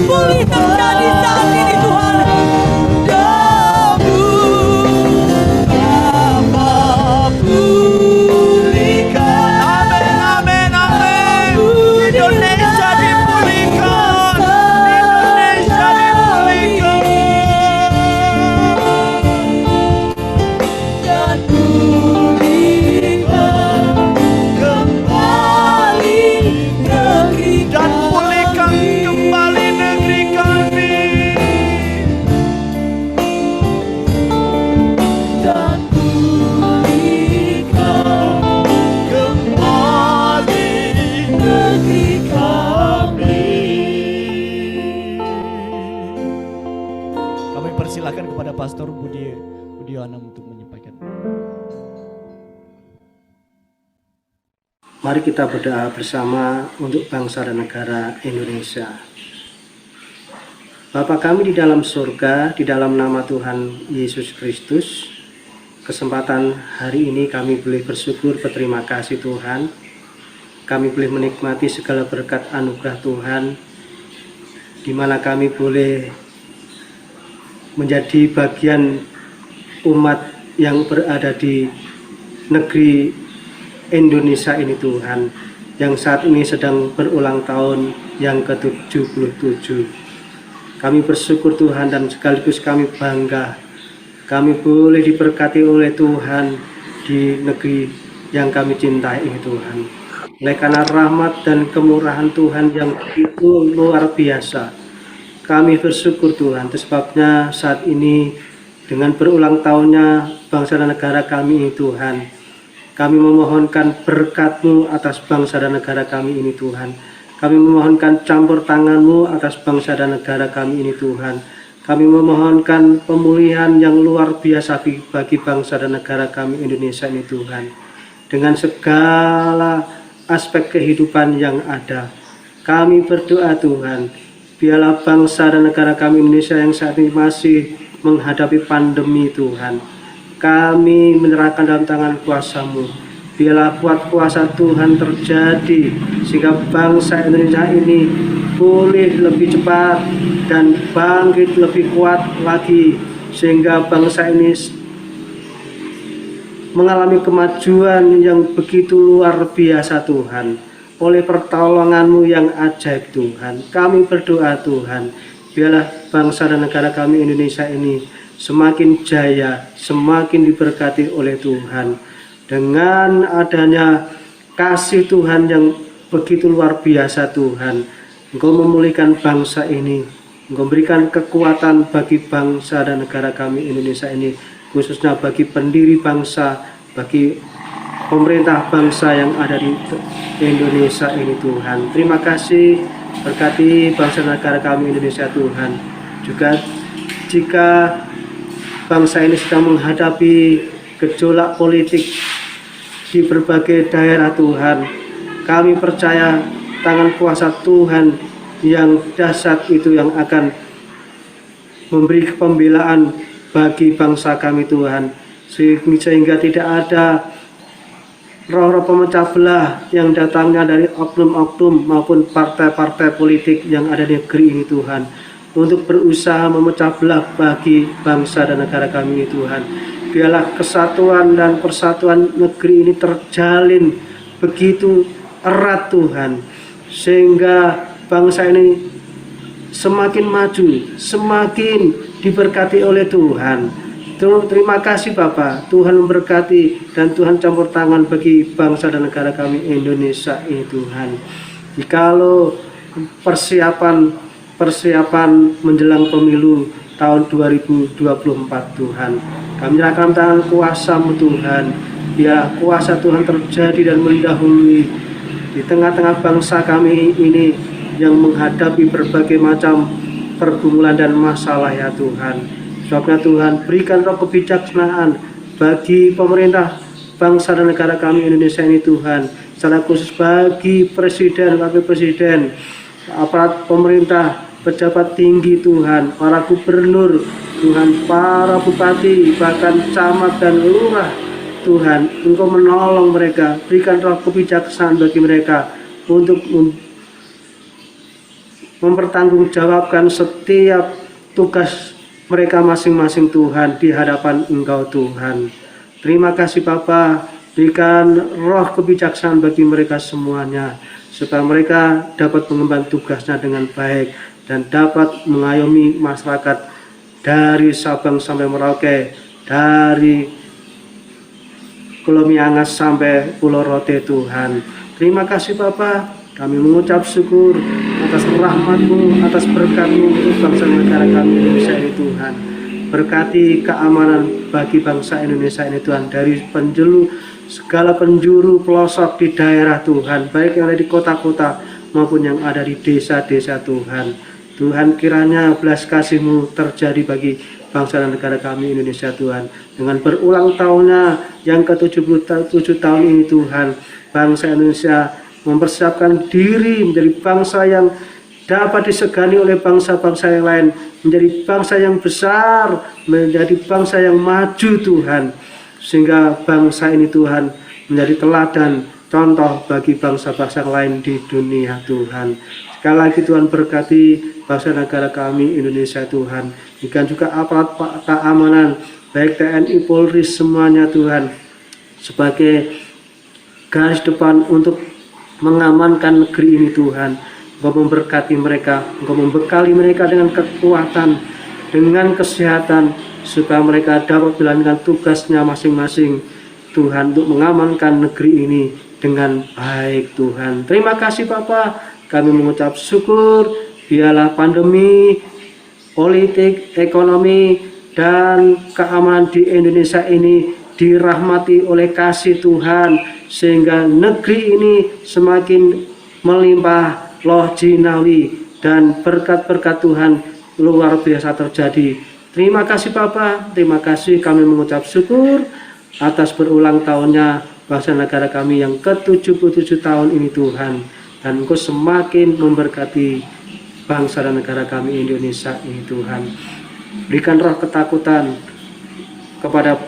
Pulih terjadi saat ini Tuhan. persilakan kepada Pastor Budiono untuk menyampaikan. Mari kita berdoa bersama untuk bangsa dan negara Indonesia. Bapa kami di dalam surga, di dalam nama Tuhan Yesus Kristus, kesempatan hari ini kami boleh bersyukur, berterima kasih Tuhan. Kami boleh menikmati segala berkat anugerah Tuhan, di mana kami boleh menjadi bagian umat yang berada di negeri Indonesia ini Tuhan, yang saat ini sedang berulang tahun yang ke-77. Kami bersyukur Tuhan dan sekaligus kami bangga kami boleh diberkati oleh Tuhan di negeri yang kami cintai ini Tuhan. Oleh karena rahmat dan kemurahan Tuhan yang begitu luar biasa, kami bersyukur Tuhan. Itu sebabnya saat ini dengan berulang tahunnya bangsa dan negara kami ini Tuhan, kami memohonkan berkat-Mu atas bangsa dan negara kami ini Tuhan. Kami memohonkan campur tangan-Mu atas bangsa dan negara kami ini Tuhan. Kami memohonkan pemulihan yang luar biasa bagi bangsa dan negara kami Indonesia ini Tuhan. Dengan segala aspek kehidupan yang ada, kami berdoa Tuhan, biarlah bangsa dan negara kami Indonesia yang saat ini masih menghadapi pandemi Tuhan, kami menyerahkan dalam tangan kuasa-Mu. Biarlah buat kuasa Tuhan terjadi, sehingga bangsa Indonesia ini pulih lebih cepat dan bangkit lebih kuat lagi, sehingga bangsa ini mengalami kemajuan yang begitu luar biasa Tuhan. Oleh pertolongan-Mu yang ajaib Tuhan, kami berdoa Tuhan, biarlah bangsa dan negara kami Indonesia ini semakin jaya, semakin diberkati oleh Tuhan. Dengan adanya kasih Tuhan yang begitu luar biasa Tuhan, Engkau memulihkan bangsa ini, Engkau berikan kekuatan bagi bangsa dan negara kami Indonesia ini, khususnya bagi pendiri bangsa, bagi pemerintah bangsa yang ada di Indonesia ini Tuhan. Terima kasih, berkati bangsa dan negara kami Indonesia Tuhan. Juga jika bangsa ini sedang menghadapi gejolak politik di berbagai daerah Tuhan, kami percaya tangan kuasa Tuhan yang dahsyat itu yang akan memberi pembelaan bagi bangsa kami Tuhan, sehingga tidak ada roh-roh pemecah belah yang datangnya dari oknum-oknum maupun partai-partai politik yang ada di negeri ini Tuhan, untuk berusaha memecah belah bagi bangsa dan negara kami ini Tuhan. Biarlah kesatuan dan persatuan negeri ini terjalin begitu erat Tuhan, sehingga bangsa ini semakin maju, semakin diberkati oleh Tuhan. Terima kasih Bapak, Tuhan memberkati dan Tuhan campur tangan bagi bangsa dan negara kami Indonesia ini Tuhan. Jikalau persiapan menjelang pemilu tahun 2024 Tuhan, kami menyerahkan tangan kuasa-Mu Tuhan. Ya, kuasa Tuhan terjadi dan mendahului di tengah-tengah bangsa kami ini yang menghadapi berbagai macam pergumulan dan masalah ya Tuhan. Sebabnya Tuhan, berikan roh kebijaksanaan bagi pemerintah bangsa dan negara kami Indonesia ini Tuhan. Secara khusus bagi presiden, wakil presiden, aparat pemerintah, pejabat tinggi Tuhan, para gubernur Tuhan, para bupati, bahkan camat dan lurah Tuhan. Engkau menolong mereka, berikan roh kebijaksanaan bagi mereka untuk mempertanggungjawabkan setiap tugas mereka masing-masing Tuhan di hadapan Engkau Tuhan. Terima kasih Bapa, berikan roh kebijaksanaan bagi mereka semuanya, supaya mereka dapat mengemban tugasnya dengan baik dan dapat mengayomi masyarakat dari Sabang sampai Merauke, dari Pulau Miangas sampai Pulau Rote Tuhan. Terima kasih Bapa, kami mengucap syukur atas rahmat-Mu, atas berkat-Mu untuk bangsa negara kami Indonesia ini Tuhan. Berkati keamanan bagi bangsa Indonesia ini Tuhan, dari segala penjuru pelosok di daerah Tuhan, baik yang ada di kota-kota maupun yang ada di desa-desa Tuhan. Tuhan, kiranya belas kasih-Mu terjadi bagi bangsa dan negara kami Indonesia Tuhan. Dengan berulang tahunnya yang ke-77 tahun ini Tuhan, bangsa Indonesia mempersiapkan diri menjadi bangsa yang dapat disegani oleh bangsa-bangsa yang lain, menjadi bangsa yang besar, menjadi bangsa yang maju Tuhan, sehingga bangsa ini Tuhan menjadi teladan contoh bagi bangsa-bangsa lain di dunia Tuhan. Sekali lagi Tuhan berkati bangsa negara kami Indonesia Tuhan, dan juga aparat keamanan baik TNI, Polri semuanya Tuhan, sebagai garis depan untuk mengamankan negeri ini Tuhan. Engkau memberkati mereka, Engkau membekali mereka dengan kekuatan, dengan kesehatan, supaya mereka dapat menjalankan tugasnya masing-masing Tuhan untuk mengamankan negeri ini dengan baik Tuhan. Terima kasih Bapa, kami mengucap syukur. Biarlah pandemi, politik, ekonomi, dan keamanan di Indonesia ini dirahmati oleh kasih Tuhan, sehingga negeri ini semakin melimpah loh jinawi dan berkat-berkat Tuhan luar biasa terjadi. Terima kasih Bapa, terima kasih, kami mengucap syukur atas berulang tahunnya bangsa negara kami yang ke-77 tahun ini Tuhan. Dan Engkau semakin memberkati bangsa dan negara kami Indonesia ini Tuhan. Berikan roh ketakutan kepada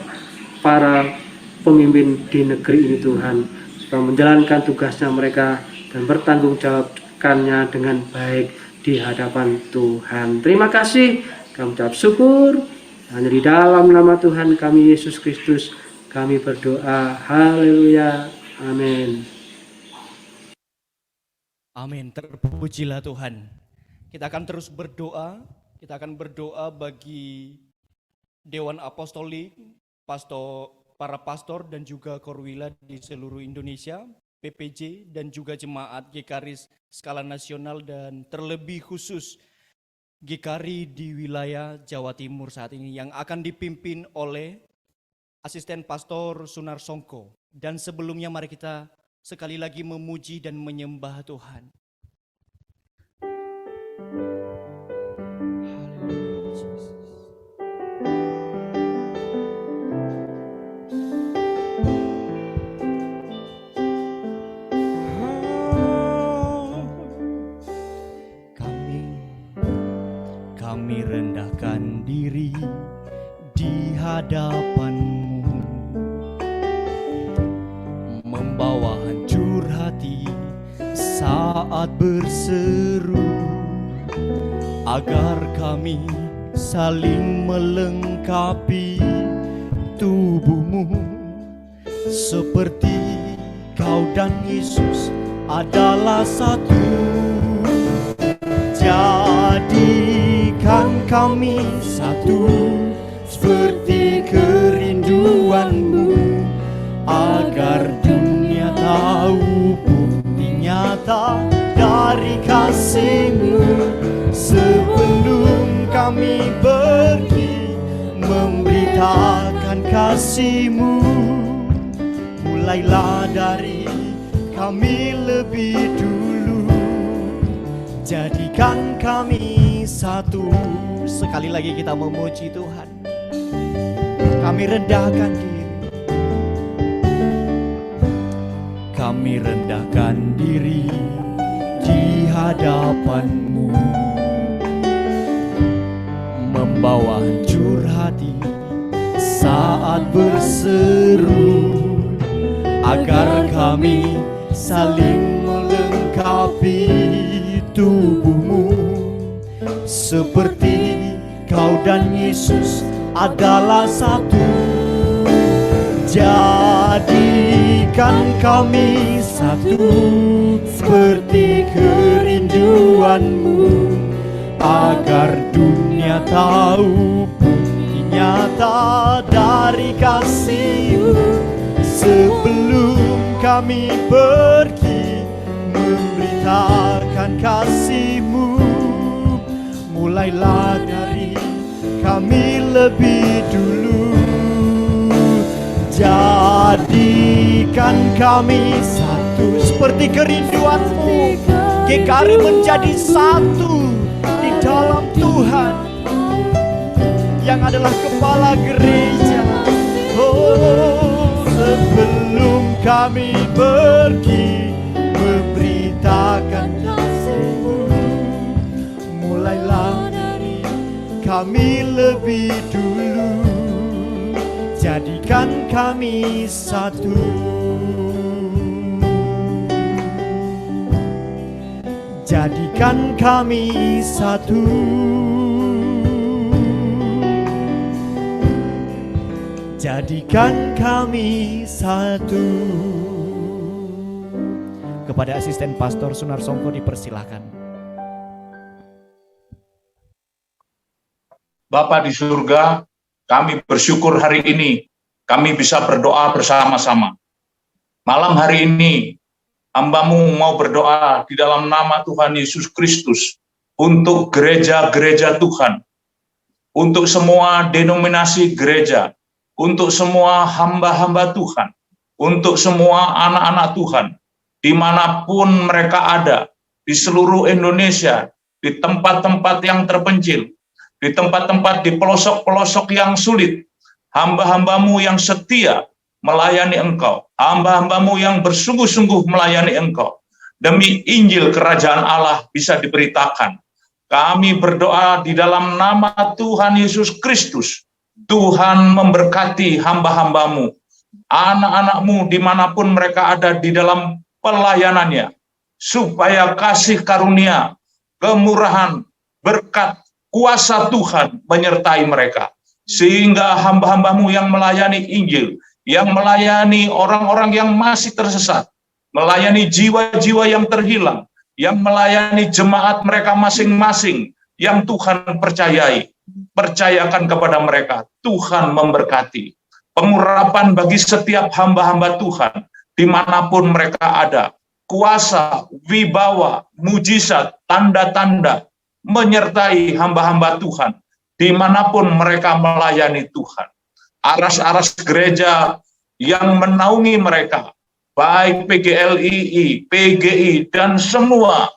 para pemimpin di negeri ini Tuhan, supaya menjalankan tugasnya mereka dan bertanggung jawabkannya dengan baik di hadapan Tuhan. Terima kasih, kami ucap syukur. Hanya di dalam nama Tuhan kami Yesus Kristus kami berdoa. Haleluya. Amin. Amin. Terpujilah Tuhan. Kita akan terus berdoa. Kita akan berdoa bagi Dewan Apostolik, para pastor dan juga korwila di seluruh Indonesia, PPJ dan juga jemaat GKRIS skala nasional, dan terlebih khusus GKRI di wilayah Jawa Timur saat ini yang akan dipimpin oleh Asisten Pastor Sunar Songko. Dan sebelumnya mari kita sekali lagi memuji dan menyembah Tuhan. Kami rendahkan diri di hadapan-Mu, membawa hancur hati saat berseru, agar kami saling melengkapi tubuh-Mu, seperti Kau dan Yesus adalah satu. Jadikan kami satu seperti kerinduanmu, agar dunia tahu bukti nyata dari kasih-Mu. Sebelum kami pergi memberitakan kasih-Mu, mulailah dari kami lebih dulu. Jadikan kami satu. Sekali lagi kita memuji Tuhan. Kami rendahkan diri. Kami rendahkan diri di hadapan-Mu, membawa hancur hati saat berseru, agar kami saling melengkapi tubuh-Mu, seperti Kau dan Yesus adalah satu. Jadikan kami satu seperti kerinduan-Mu, agar dunia tahu bukti nyata dari kasih-Mu. Sebelum kami pergi memberitakan kasih-Mu, mulailah dari kami lebih dulu. Jadikan kami satu seperti kerinduan-Mu. GKRI menjadi satu di dalam Tuhan yang adalah kepala gereja. Oh, sebelum kami pergi memberitakan kasih-Mu, mulailah dari kami lebih dulu. Jadikan kami satu. Jadikan kami satu. Jadikan kami satu. Kepada asisten pastor Sunar Songko dipersilakan. Bapa di surga, kami bersyukur hari ini kami bisa berdoa bersama-sama. Malam hari ini hamba-Mu mau berdoa di dalam nama Tuhan Yesus Kristus untuk gereja-gereja Tuhan, untuk semua denominasi gereja, untuk semua hamba-hamba Tuhan, untuk semua anak-anak Tuhan, dimanapun mereka ada, di seluruh Indonesia, di tempat-tempat yang terpencil, di tempat-tempat di pelosok-pelosok yang sulit, hamba-hamba-Mu yang setia melayani Engkau, hamba-hamba-Mu yang bersungguh-sungguh melayani Engkau, demi Injil Kerajaan Allah bisa diberitakan. Kami berdoa di dalam nama Tuhan Yesus Kristus, Tuhan memberkati hamba-hamba-Mu, anak-anak-Mu dimanapun mereka ada di dalam pelayanannya, supaya kasih karunia, kemurahan, berkat, kuasa Tuhan menyertai mereka, sehingga hamba-hamba-Mu yang melayani Injil, yang melayani orang-orang yang masih tersesat, melayani jiwa-jiwa yang terhilang, yang melayani jemaat mereka masing-masing, yang Tuhan percayai, percayakan kepada mereka, Tuhan memberkati. Pengurapan bagi setiap hamba-hamba Tuhan, dimanapun mereka ada, kuasa, wibawa, mujizat, tanda-tanda, menyertai hamba-hamba Tuhan, dimanapun mereka melayani Tuhan. Aras-aras gereja yang menaungi mereka, baik PGLII, PGI, dan semua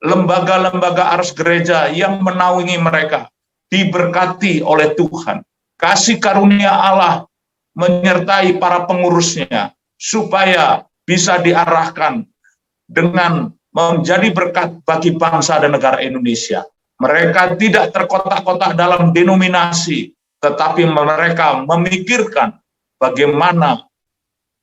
lembaga-lembaga aras gereja yang menaungi mereka, diberkati oleh Tuhan. Kasih karunia Allah menyertai para pengurusnya, supaya bisa diarahkan dengan menjadi berkat bagi bangsa dan negara Indonesia. Mereka tidak terkotak-kotak dalam denominasi, tetapi mereka memikirkan bagaimana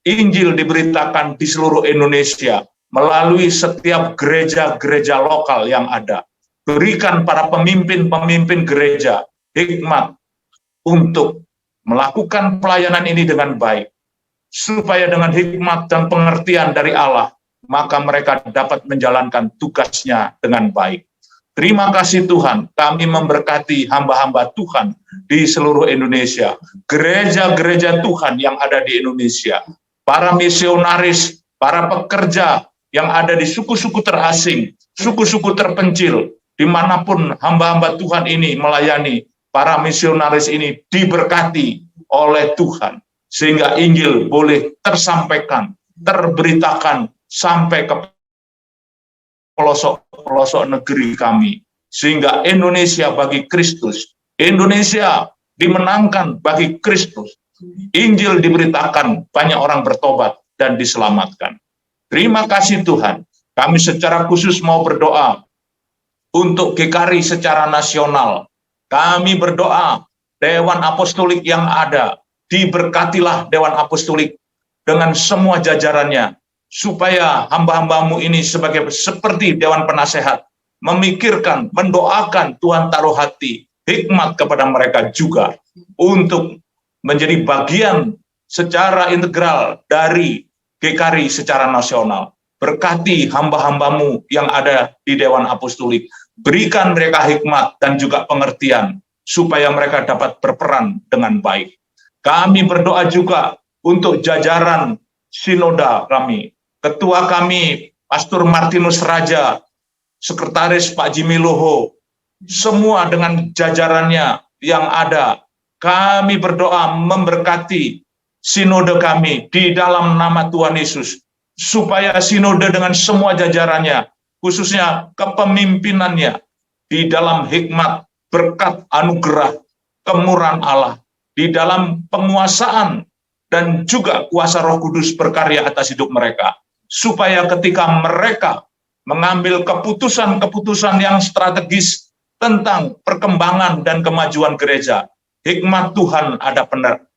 Injil diberitakan di seluruh Indonesia melalui setiap gereja-gereja lokal yang ada. Berikan para pemimpin-pemimpin gereja hikmat untuk melakukan pelayanan ini dengan baik, supaya dengan hikmat dan pengertian dari Allah, maka mereka dapat menjalankan tugasnya dengan baik. Terima kasih Tuhan, kami memberkati hamba-hamba Tuhan di seluruh Indonesia, gereja-gereja Tuhan yang ada di Indonesia, para misionaris, para pekerja yang ada di suku-suku terasing, suku-suku terpencil, dimanapun hamba-hamba Tuhan ini melayani, para misionaris ini diberkati oleh Tuhan, sehingga Injil boleh tersampaikan, terberitakan sampai ke pelosok-pelosok negeri kami, sehingga Indonesia bagi Kristus, Indonesia dimenangkan bagi Kristus, Injil diberitakan, banyak orang bertobat dan diselamatkan. Terima kasih Tuhan, kami secara khusus mau berdoa untuk GKRI secara nasional. Kami berdoa, Dewan Apostolik yang ada, diberkatilah Dewan Apostolik dengan semua jajarannya, supaya hamba-hambamu ini seperti Dewan Penasehat, memikirkan, mendoakan, Tuhan taruh hati, hikmat kepada mereka juga, untuk menjadi bagian secara integral dari GKRI secara nasional. Berkati hamba-hambamu yang ada di Dewan Apostolik, berikan mereka hikmat dan juga pengertian, supaya mereka dapat berperan dengan baik. Kami berdoa juga untuk jajaran sinoda kami, Ketua kami, Pastor Martinus Raja, Sekretaris Pak Jimmy Loho, semua dengan jajarannya yang ada, kami berdoa memberkati sinode kami di dalam nama Tuhan Yesus, supaya sinode dengan semua jajarannya, khususnya kepemimpinannya, di dalam hikmat, berkat, anugerah, kemurahan Allah, di dalam penguasaan dan juga kuasa Roh Kudus berkarya atas hidup mereka, supaya ketika mereka mengambil keputusan-keputusan yang strategis tentang perkembangan dan kemajuan gereja, hikmat Tuhan ada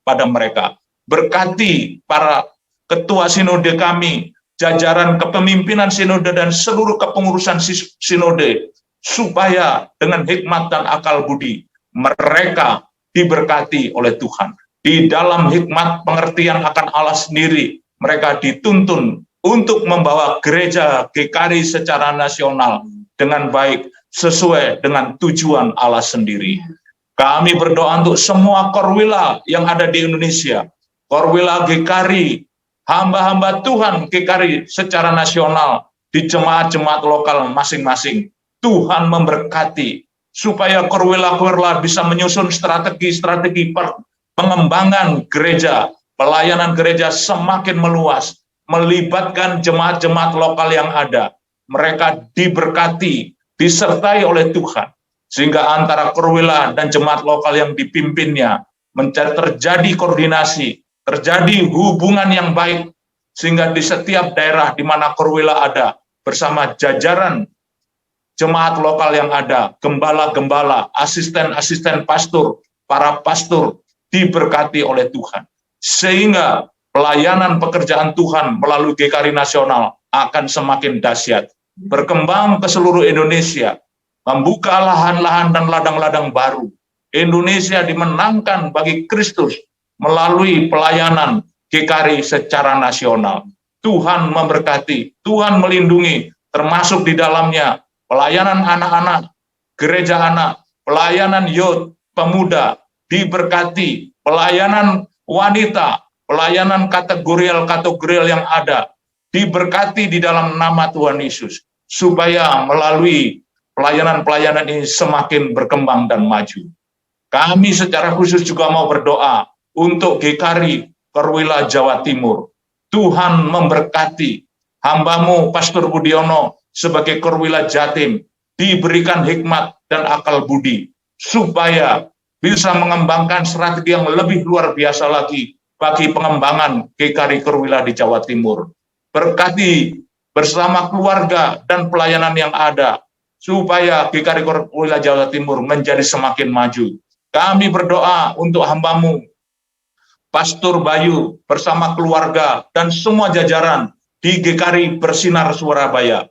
pada mereka. Berkati para ketua sinode kami, jajaran kepemimpinan sinode dan seluruh kepengurusan sinode, supaya dengan hikmat dan akal budi mereka diberkati oleh Tuhan. Di dalam hikmat pengertian akan Allah sendiri, mereka dituntun untuk membawa gereja GKRI secara nasional dengan baik, sesuai dengan tujuan Allah sendiri. Kami berdoa untuk semua korwila yang ada di Indonesia, korwila GKRI, hamba-hamba Tuhan GKRI secara nasional, di jemaat-jemaat lokal masing-masing. Tuhan memberkati, supaya korwila-korwila bisa menyusun strategi-strategi pengembangan gereja, pelayanan gereja semakin meluas, melibatkan jemaat-jemaat lokal yang ada. Mereka diberkati, disertai oleh Tuhan, sehingga antara korwila dan jemaat lokal yang dipimpinnya terjadi koordinasi, terjadi hubungan yang baik, sehingga di setiap daerah di mana korwila ada, bersama jajaran jemaat lokal yang ada, gembala-gembala, asisten-asisten pastor, para pastor, diberkati oleh Tuhan, sehingga pelayanan pekerjaan Tuhan melalui GKRI nasional akan semakin dahsyat, berkembang ke seluruh Indonesia, membuka lahan-lahan dan ladang-ladang baru. Indonesia dimenangkan bagi Kristus melalui pelayanan GKRI secara nasional. Tuhan memberkati, Tuhan melindungi, termasuk di dalamnya pelayanan anak-anak, gereja anak, pelayanan youth, pemuda, diberkati, pelayanan wanita, pelayanan kategorial yang ada, diberkati di dalam nama Tuhan Yesus, supaya melalui pelayanan-pelayanan ini semakin berkembang dan maju. Kami secara khusus juga mau berdoa untuk GKRI Korwila Jawa Timur. Tuhan memberkati hambamu Pastor Budiono sebagai Korwila Jatim, diberikan hikmat dan akal budi, supaya bisa mengembangkan strategi yang lebih luar biasa lagi bagi pengembangan GKRI Korwila di Jawa Timur. Berkati bersama keluarga dan pelayanan yang ada, supaya GKRI Korwila Jawa Timur menjadi semakin maju. Kami berdoa untuk hambamu, Pastor Bayu, bersama keluarga dan semua jajaran di GKRI Bersinar Surabaya.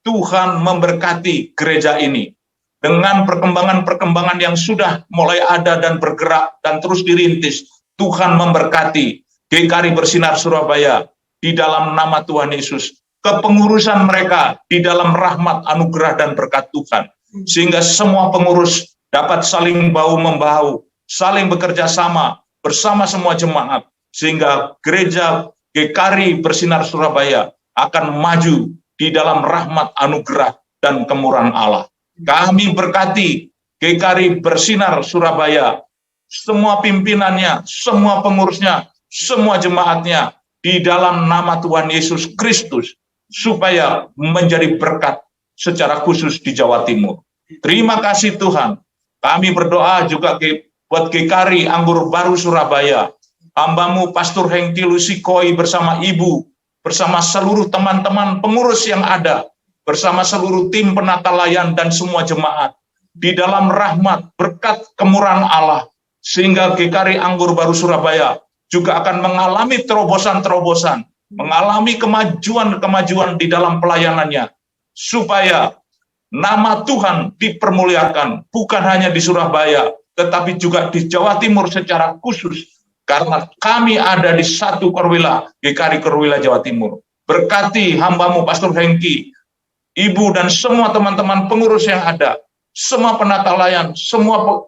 Tuhan memberkati gereja ini dengan perkembangan-perkembangan yang sudah mulai ada dan bergerak dan terus dirintis. Tuhan memberkati GKRI Bersinar Surabaya di dalam nama Tuhan Yesus. kepengurusan mereka di dalam rahmat, anugerah, dan berkat Tuhan. Sehingga semua pengurus dapat saling bahu-membahu, saling bekerja sama bersama semua jemaat, sehingga gereja GKRI Bersinar Surabaya akan maju di dalam rahmat, anugerah, dan kemurahan Allah. Kami berkati GKRI Bersinar Surabaya, semua pimpinannya, semua pengurusnya, semua jemaatnya, di dalam nama Tuhan Yesus Kristus, supaya menjadi berkat secara khusus di Jawa Timur. Terima kasih Tuhan. Kami berdoa juga buat GKRI Anggur Baru Surabaya. Hamba-Mu Pastor Hengki Lusikoi bersama Ibu, bersama seluruh teman-teman pengurus yang ada, bersama seluruh tim penata layan dan semua jemaat, di dalam rahmat, berkat, kemurahan Allah, sehingga GKRI Anggur Baru Surabaya juga akan mengalami terobosan-terobosan, mengalami kemajuan-kemajuan di dalam pelayanannya, supaya nama Tuhan dipermuliakan, bukan hanya di Surabaya, tetapi juga di Jawa Timur secara khusus, karena kami ada di satu Korwila, GKRI Korwila Jawa Timur. Berkati hamba-Mu Pastor Hengki, Ibu dan semua teman-teman pengurus yang ada, semua penata layan, semua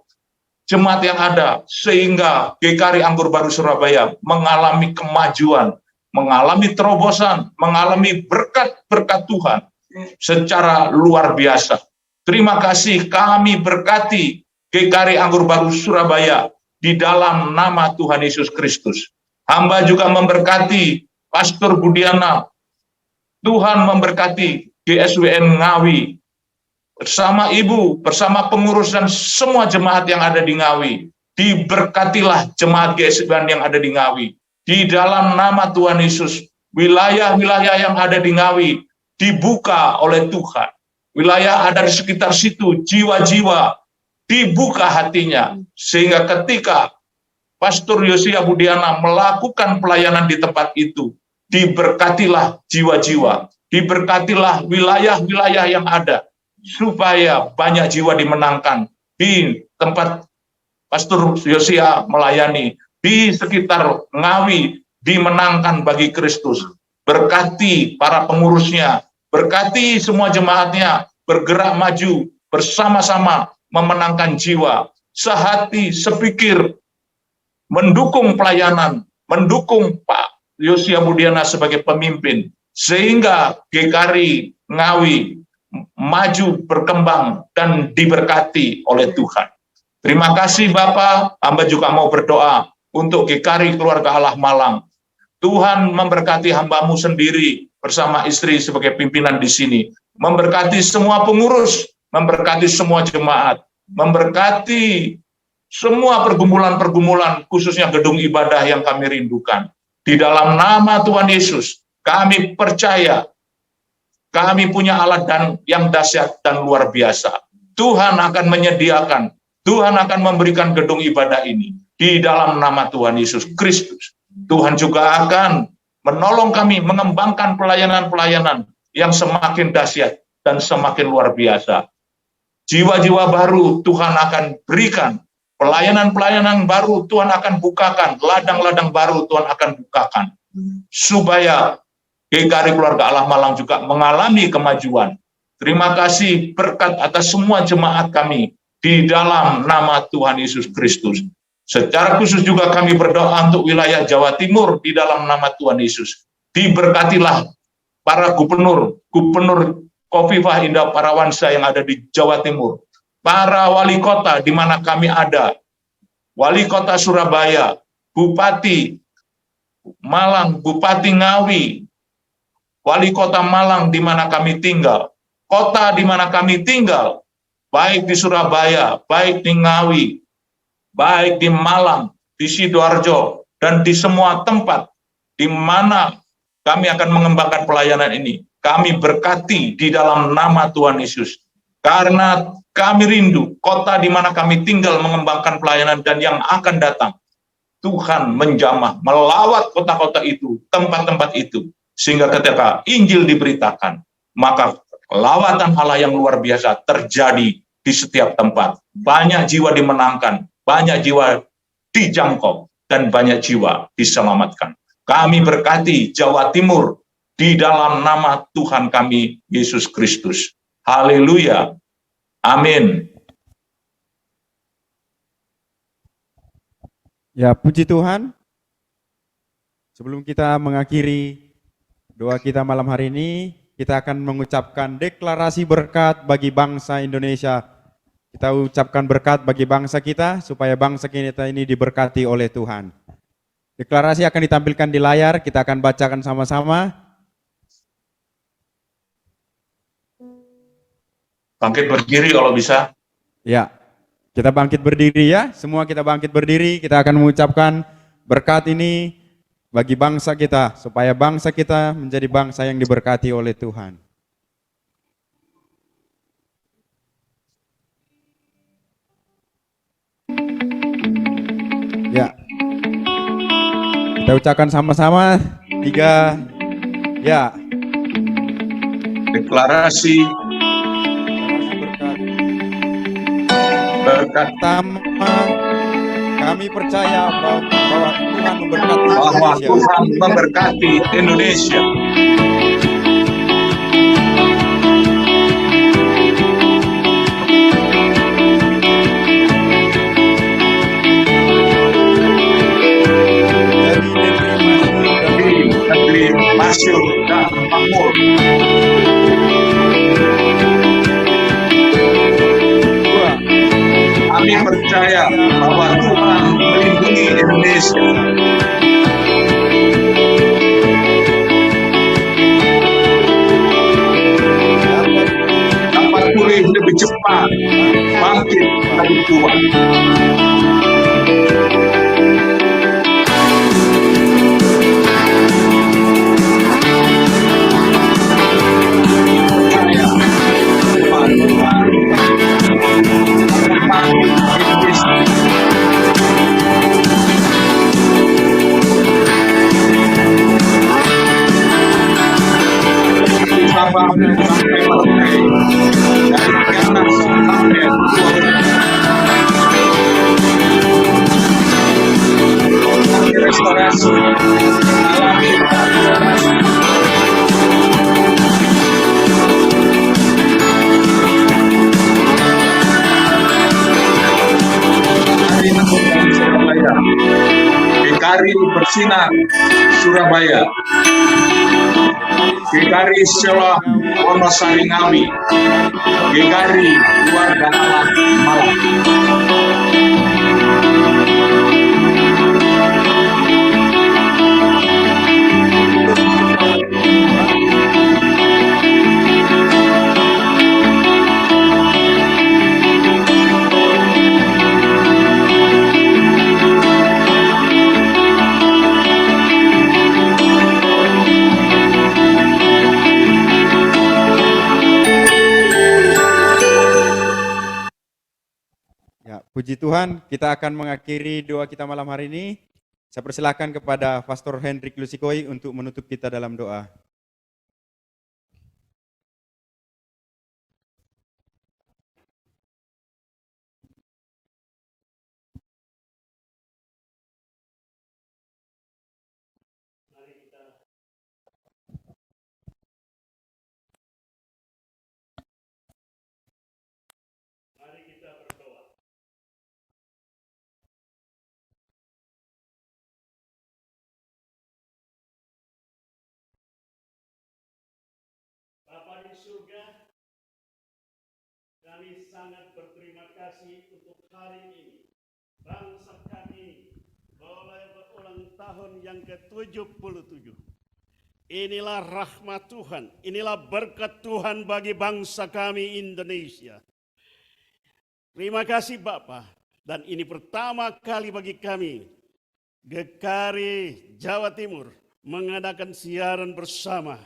jemaat yang ada, sehingga GKRI Anggur Baru Surabaya mengalami kemajuan, mengalami terobosan, mengalami berkat-berkat Tuhan secara luar biasa. Terima kasih, kami berkati GKRI Anggur Baru Surabaya di dalam nama Tuhan Yesus Kristus. Hamba juga memberkati Pastor Budiana, Tuhan memberkati GSWN Ngawi, bersama Ibu, bersama pengurus dan semua jemaat yang ada di Ngawi. Diberkatilah jemaat GSWN yang ada di Ngawi. Di dalam nama Tuhan Yesus, wilayah-wilayah yang ada di Ngawi dibuka oleh Tuhan. Wilayah ada di sekitar situ, jiwa-jiwa dibuka hatinya, sehingga ketika Pastor Yosia Budiana melakukan pelayanan di tempat itu, diberkatilah jiwa-jiwa, diberkatilah wilayah-wilayah yang ada, supaya banyak jiwa dimenangkan di tempat Pastor Yosia melayani, di sekitar Ngawi dimenangkan bagi Kristus. Berkati para pengurusnya, berkati semua jemaatnya, bergerak maju bersama-sama memenangkan jiwa, sehati, sepikir, mendukung pelayanan, mendukung Pak Yosia Budiana sebagai pemimpin, sehingga GKRI Ngawi maju, berkembang, dan diberkati oleh Tuhan. Terima kasih Bapak, hamba juga mau berdoa untuk GKRI Keluarga Allah Malang. Tuhan memberkati hamba-Mu sendiri bersama istri sebagai pimpinan di sini, memberkati semua pengurus, memberkati semua jemaat, memberkati semua pergumulan-pergumulan, khususnya gedung ibadah yang kami rindukan. Di dalam nama Tuhan Yesus, kami percaya, kami punya Allah yang dahsyat dan luar biasa. Tuhan akan menyediakan, Tuhan akan memberikan gedung ibadah ini di dalam nama Tuhan Yesus Kristus. Tuhan juga akan menolong kami mengembangkan pelayanan-pelayanan yang semakin dahsyat dan semakin luar biasa. Jiwa-jiwa baru Tuhan akan berikan, pelayanan-pelayanan baru Tuhan akan bukakan, ladang-ladang baru Tuhan akan bukakan, supaya GKRI Keluarga Allah Malang juga mengalami kemajuan. Terima kasih berkat atas semua jemaat kami di dalam nama Tuhan Yesus Kristus. Secara khusus juga kami berdoa untuk wilayah Jawa Timur di dalam nama Tuhan Yesus. Diberkatilah para gubernur Khofifah Indah Parawansa yang ada di Jawa Timur, para wali kota di mana kami ada, wali kota Surabaya, Bupati Malang, Bupati Ngawi, wali kota Malang di mana kami tinggal, kota di mana kami tinggal, baik di Surabaya, baik di Ngawi, baik di Malang, di Sidoarjo, dan di semua tempat di mana kami akan mengembangkan pelayanan ini. Kami berkati di dalam nama Tuhan Yesus. Karena kami rindu kota di mana kami tinggal mengembangkan pelayanan dan yang akan datang. Tuhan menjamah, melawat kota-kota itu, tempat-tempat itu. Sehingga ketika Injil diberitakan, maka lawatan Allah yang luar biasa terjadi di setiap tempat. Banyak jiwa dimenangkan, banyak jiwa dijangkau, dan banyak jiwa diselamatkan. Kami berkati Jawa Timur di dalam nama Tuhan kami Yesus Kristus. Haleluya. Amin. Ya, puji Tuhan. Sebelum kita mengakhiri doa kita malam hari ini, kita akan mengucapkan deklarasi berkat bagi bangsa Indonesia. Kita ucapkan berkat bagi bangsa kita, supaya bangsa kita ini diberkati oleh Tuhan. Deklarasi akan ditampilkan di layar, kita akan bacakan sama-sama. Bangkit berdiri kalau bisa. Ya, kita bangkit berdiri ya, semua kita bangkit berdiri, kita akan mengucapkan berkat ini bagi bangsa kita, supaya bangsa kita menjadi bangsa yang diberkati oleh Tuhan. Ya, kita ucapkan sama-sama, 3, ya. Deklarasi berkat Pertama, kami percaya bahwa Tuhan memberkati bahwa Indonesia. Tuhan memberkati Indonesia. Di negeri Masyur dan Makmur. Kami percaya bahwa Tuhan melindungi Indonesia. Dapat pulih lebih cepat, bangkit lebih kuat. Restorasi alami hari Nasional Surabaya, GKRI Bersinar Surabaya, GKRI Sela Wonosari Ngawi, GKRI Keluarga Allah Malang. Puji Tuhan, kita akan mengakhiri doa kita malam hari ini. Saya persilakan kepada Pastor Hendrik Lusikoi untuk menutup kita dalam doa. Bapa di surga, kami sangat berterima kasih untuk hari ini. Bangsa kami boleh berulang tahun yang ke-77. Inilah rahmat Tuhan, inilah berkat Tuhan bagi bangsa kami Indonesia. Terima kasih Bapa, dan ini pertama kali bagi kami, GKRI Jawa Timur, mengadakan siaran bersama.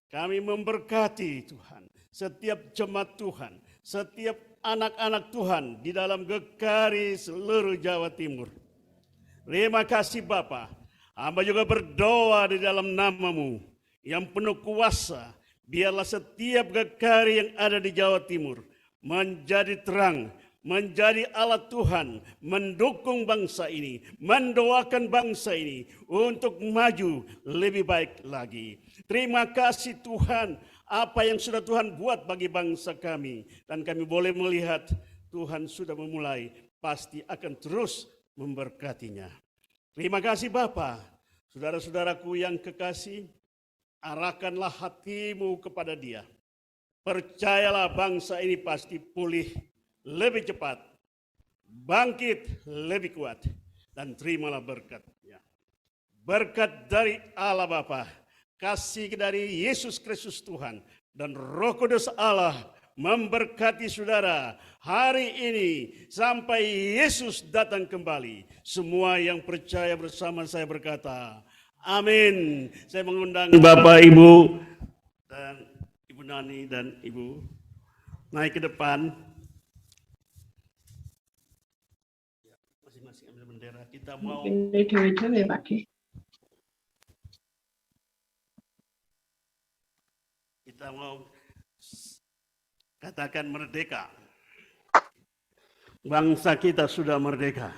Kami memberkati Tuhan, setiap jemaat Tuhan, setiap anak-anak Tuhan di dalam GKRI seluruh Jawa Timur. Terima kasih Bapa. Hamba juga berdoa di dalam nama-Mu yang penuh kuasa. Biarlah setiap GKRI yang ada di Jawa Timur menjadi terang, menjadi alat Tuhan, mendukung bangsa ini, mendoakan bangsa ini untuk maju lebih baik lagi. Terima kasih Tuhan, apa yang sudah Tuhan buat bagi bangsa kami. Dan kami boleh melihat Tuhan sudah memulai, pasti akan terus memberkatinya. Terima kasih Bapa. Saudara-saudaraku yang kekasih, arahkanlah hatimu kepada Dia. Percayalah bangsa ini pasti pulih lebih cepat, bangkit lebih kuat, dan terimalah berkat-Nya. Berkat dari Allah Bapa, kasih dari Yesus Kristus Tuhan, dan Roh Kudus Allah memberkati saudara hari ini sampai Yesus datang kembali. Semua yang percaya bersama saya berkata, amin. Saya mengundang Bapak, Ibu, dan Ibu Nani dan Ibu naik ke depan. Masing-masing ambil bendera. Kita mau katakan merdeka. Bangsa kita sudah merdeka.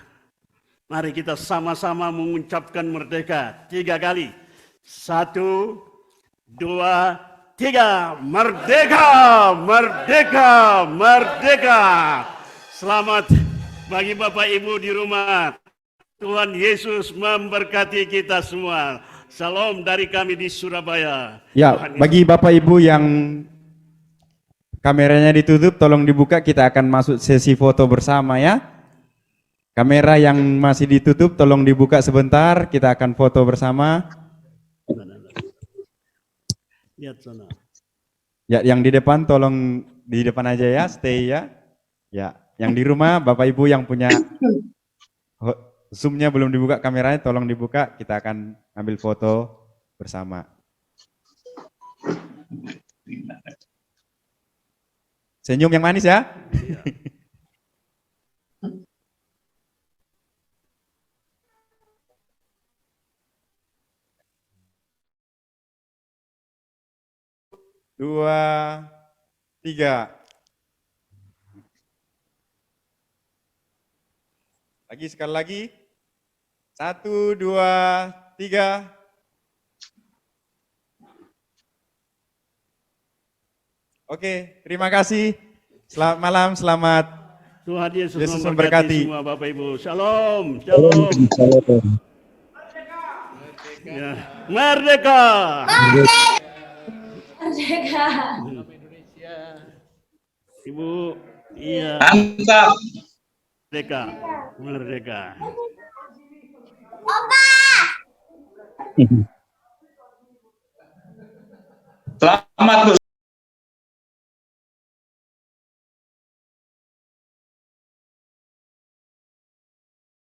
Mari kita sama-sama mengucapkan merdeka 3 kali. 1, 2, 3. Merdeka, merdeka, merdeka. Selamat bagi Bapak Ibu di rumah. Tuhan Yesus memberkati kita semua. Salam dari kami di Surabaya. Ya, bagi Bapak Ibu yang kameranya ditutup, tolong dibuka, kita akan masuk sesi foto bersama ya. Kamera yang masih ditutup, tolong dibuka sebentar, kita akan foto bersama. Lihat sana. Ya, yang di depan tolong di depan aja ya, stay ya. Ya, yang di rumah, Bapak Ibu yang punya Zoom-nya belum dibuka kameranya, tolong dibuka, kita akan ambil foto bersama. Senyum yang manis ya. Dua, tiga. Lagi, sekali lagi. 1, 2, 3. Oke, terima kasih. Selamat malam, selamat. Tuhan Yesus Yesus memberkati memberkati. semua Bapak Ibu. Shalom, shalom. Ya. Merdeka. Merdeka. Ibu, iya. Mantap. Merdeka, merdeka. Selamat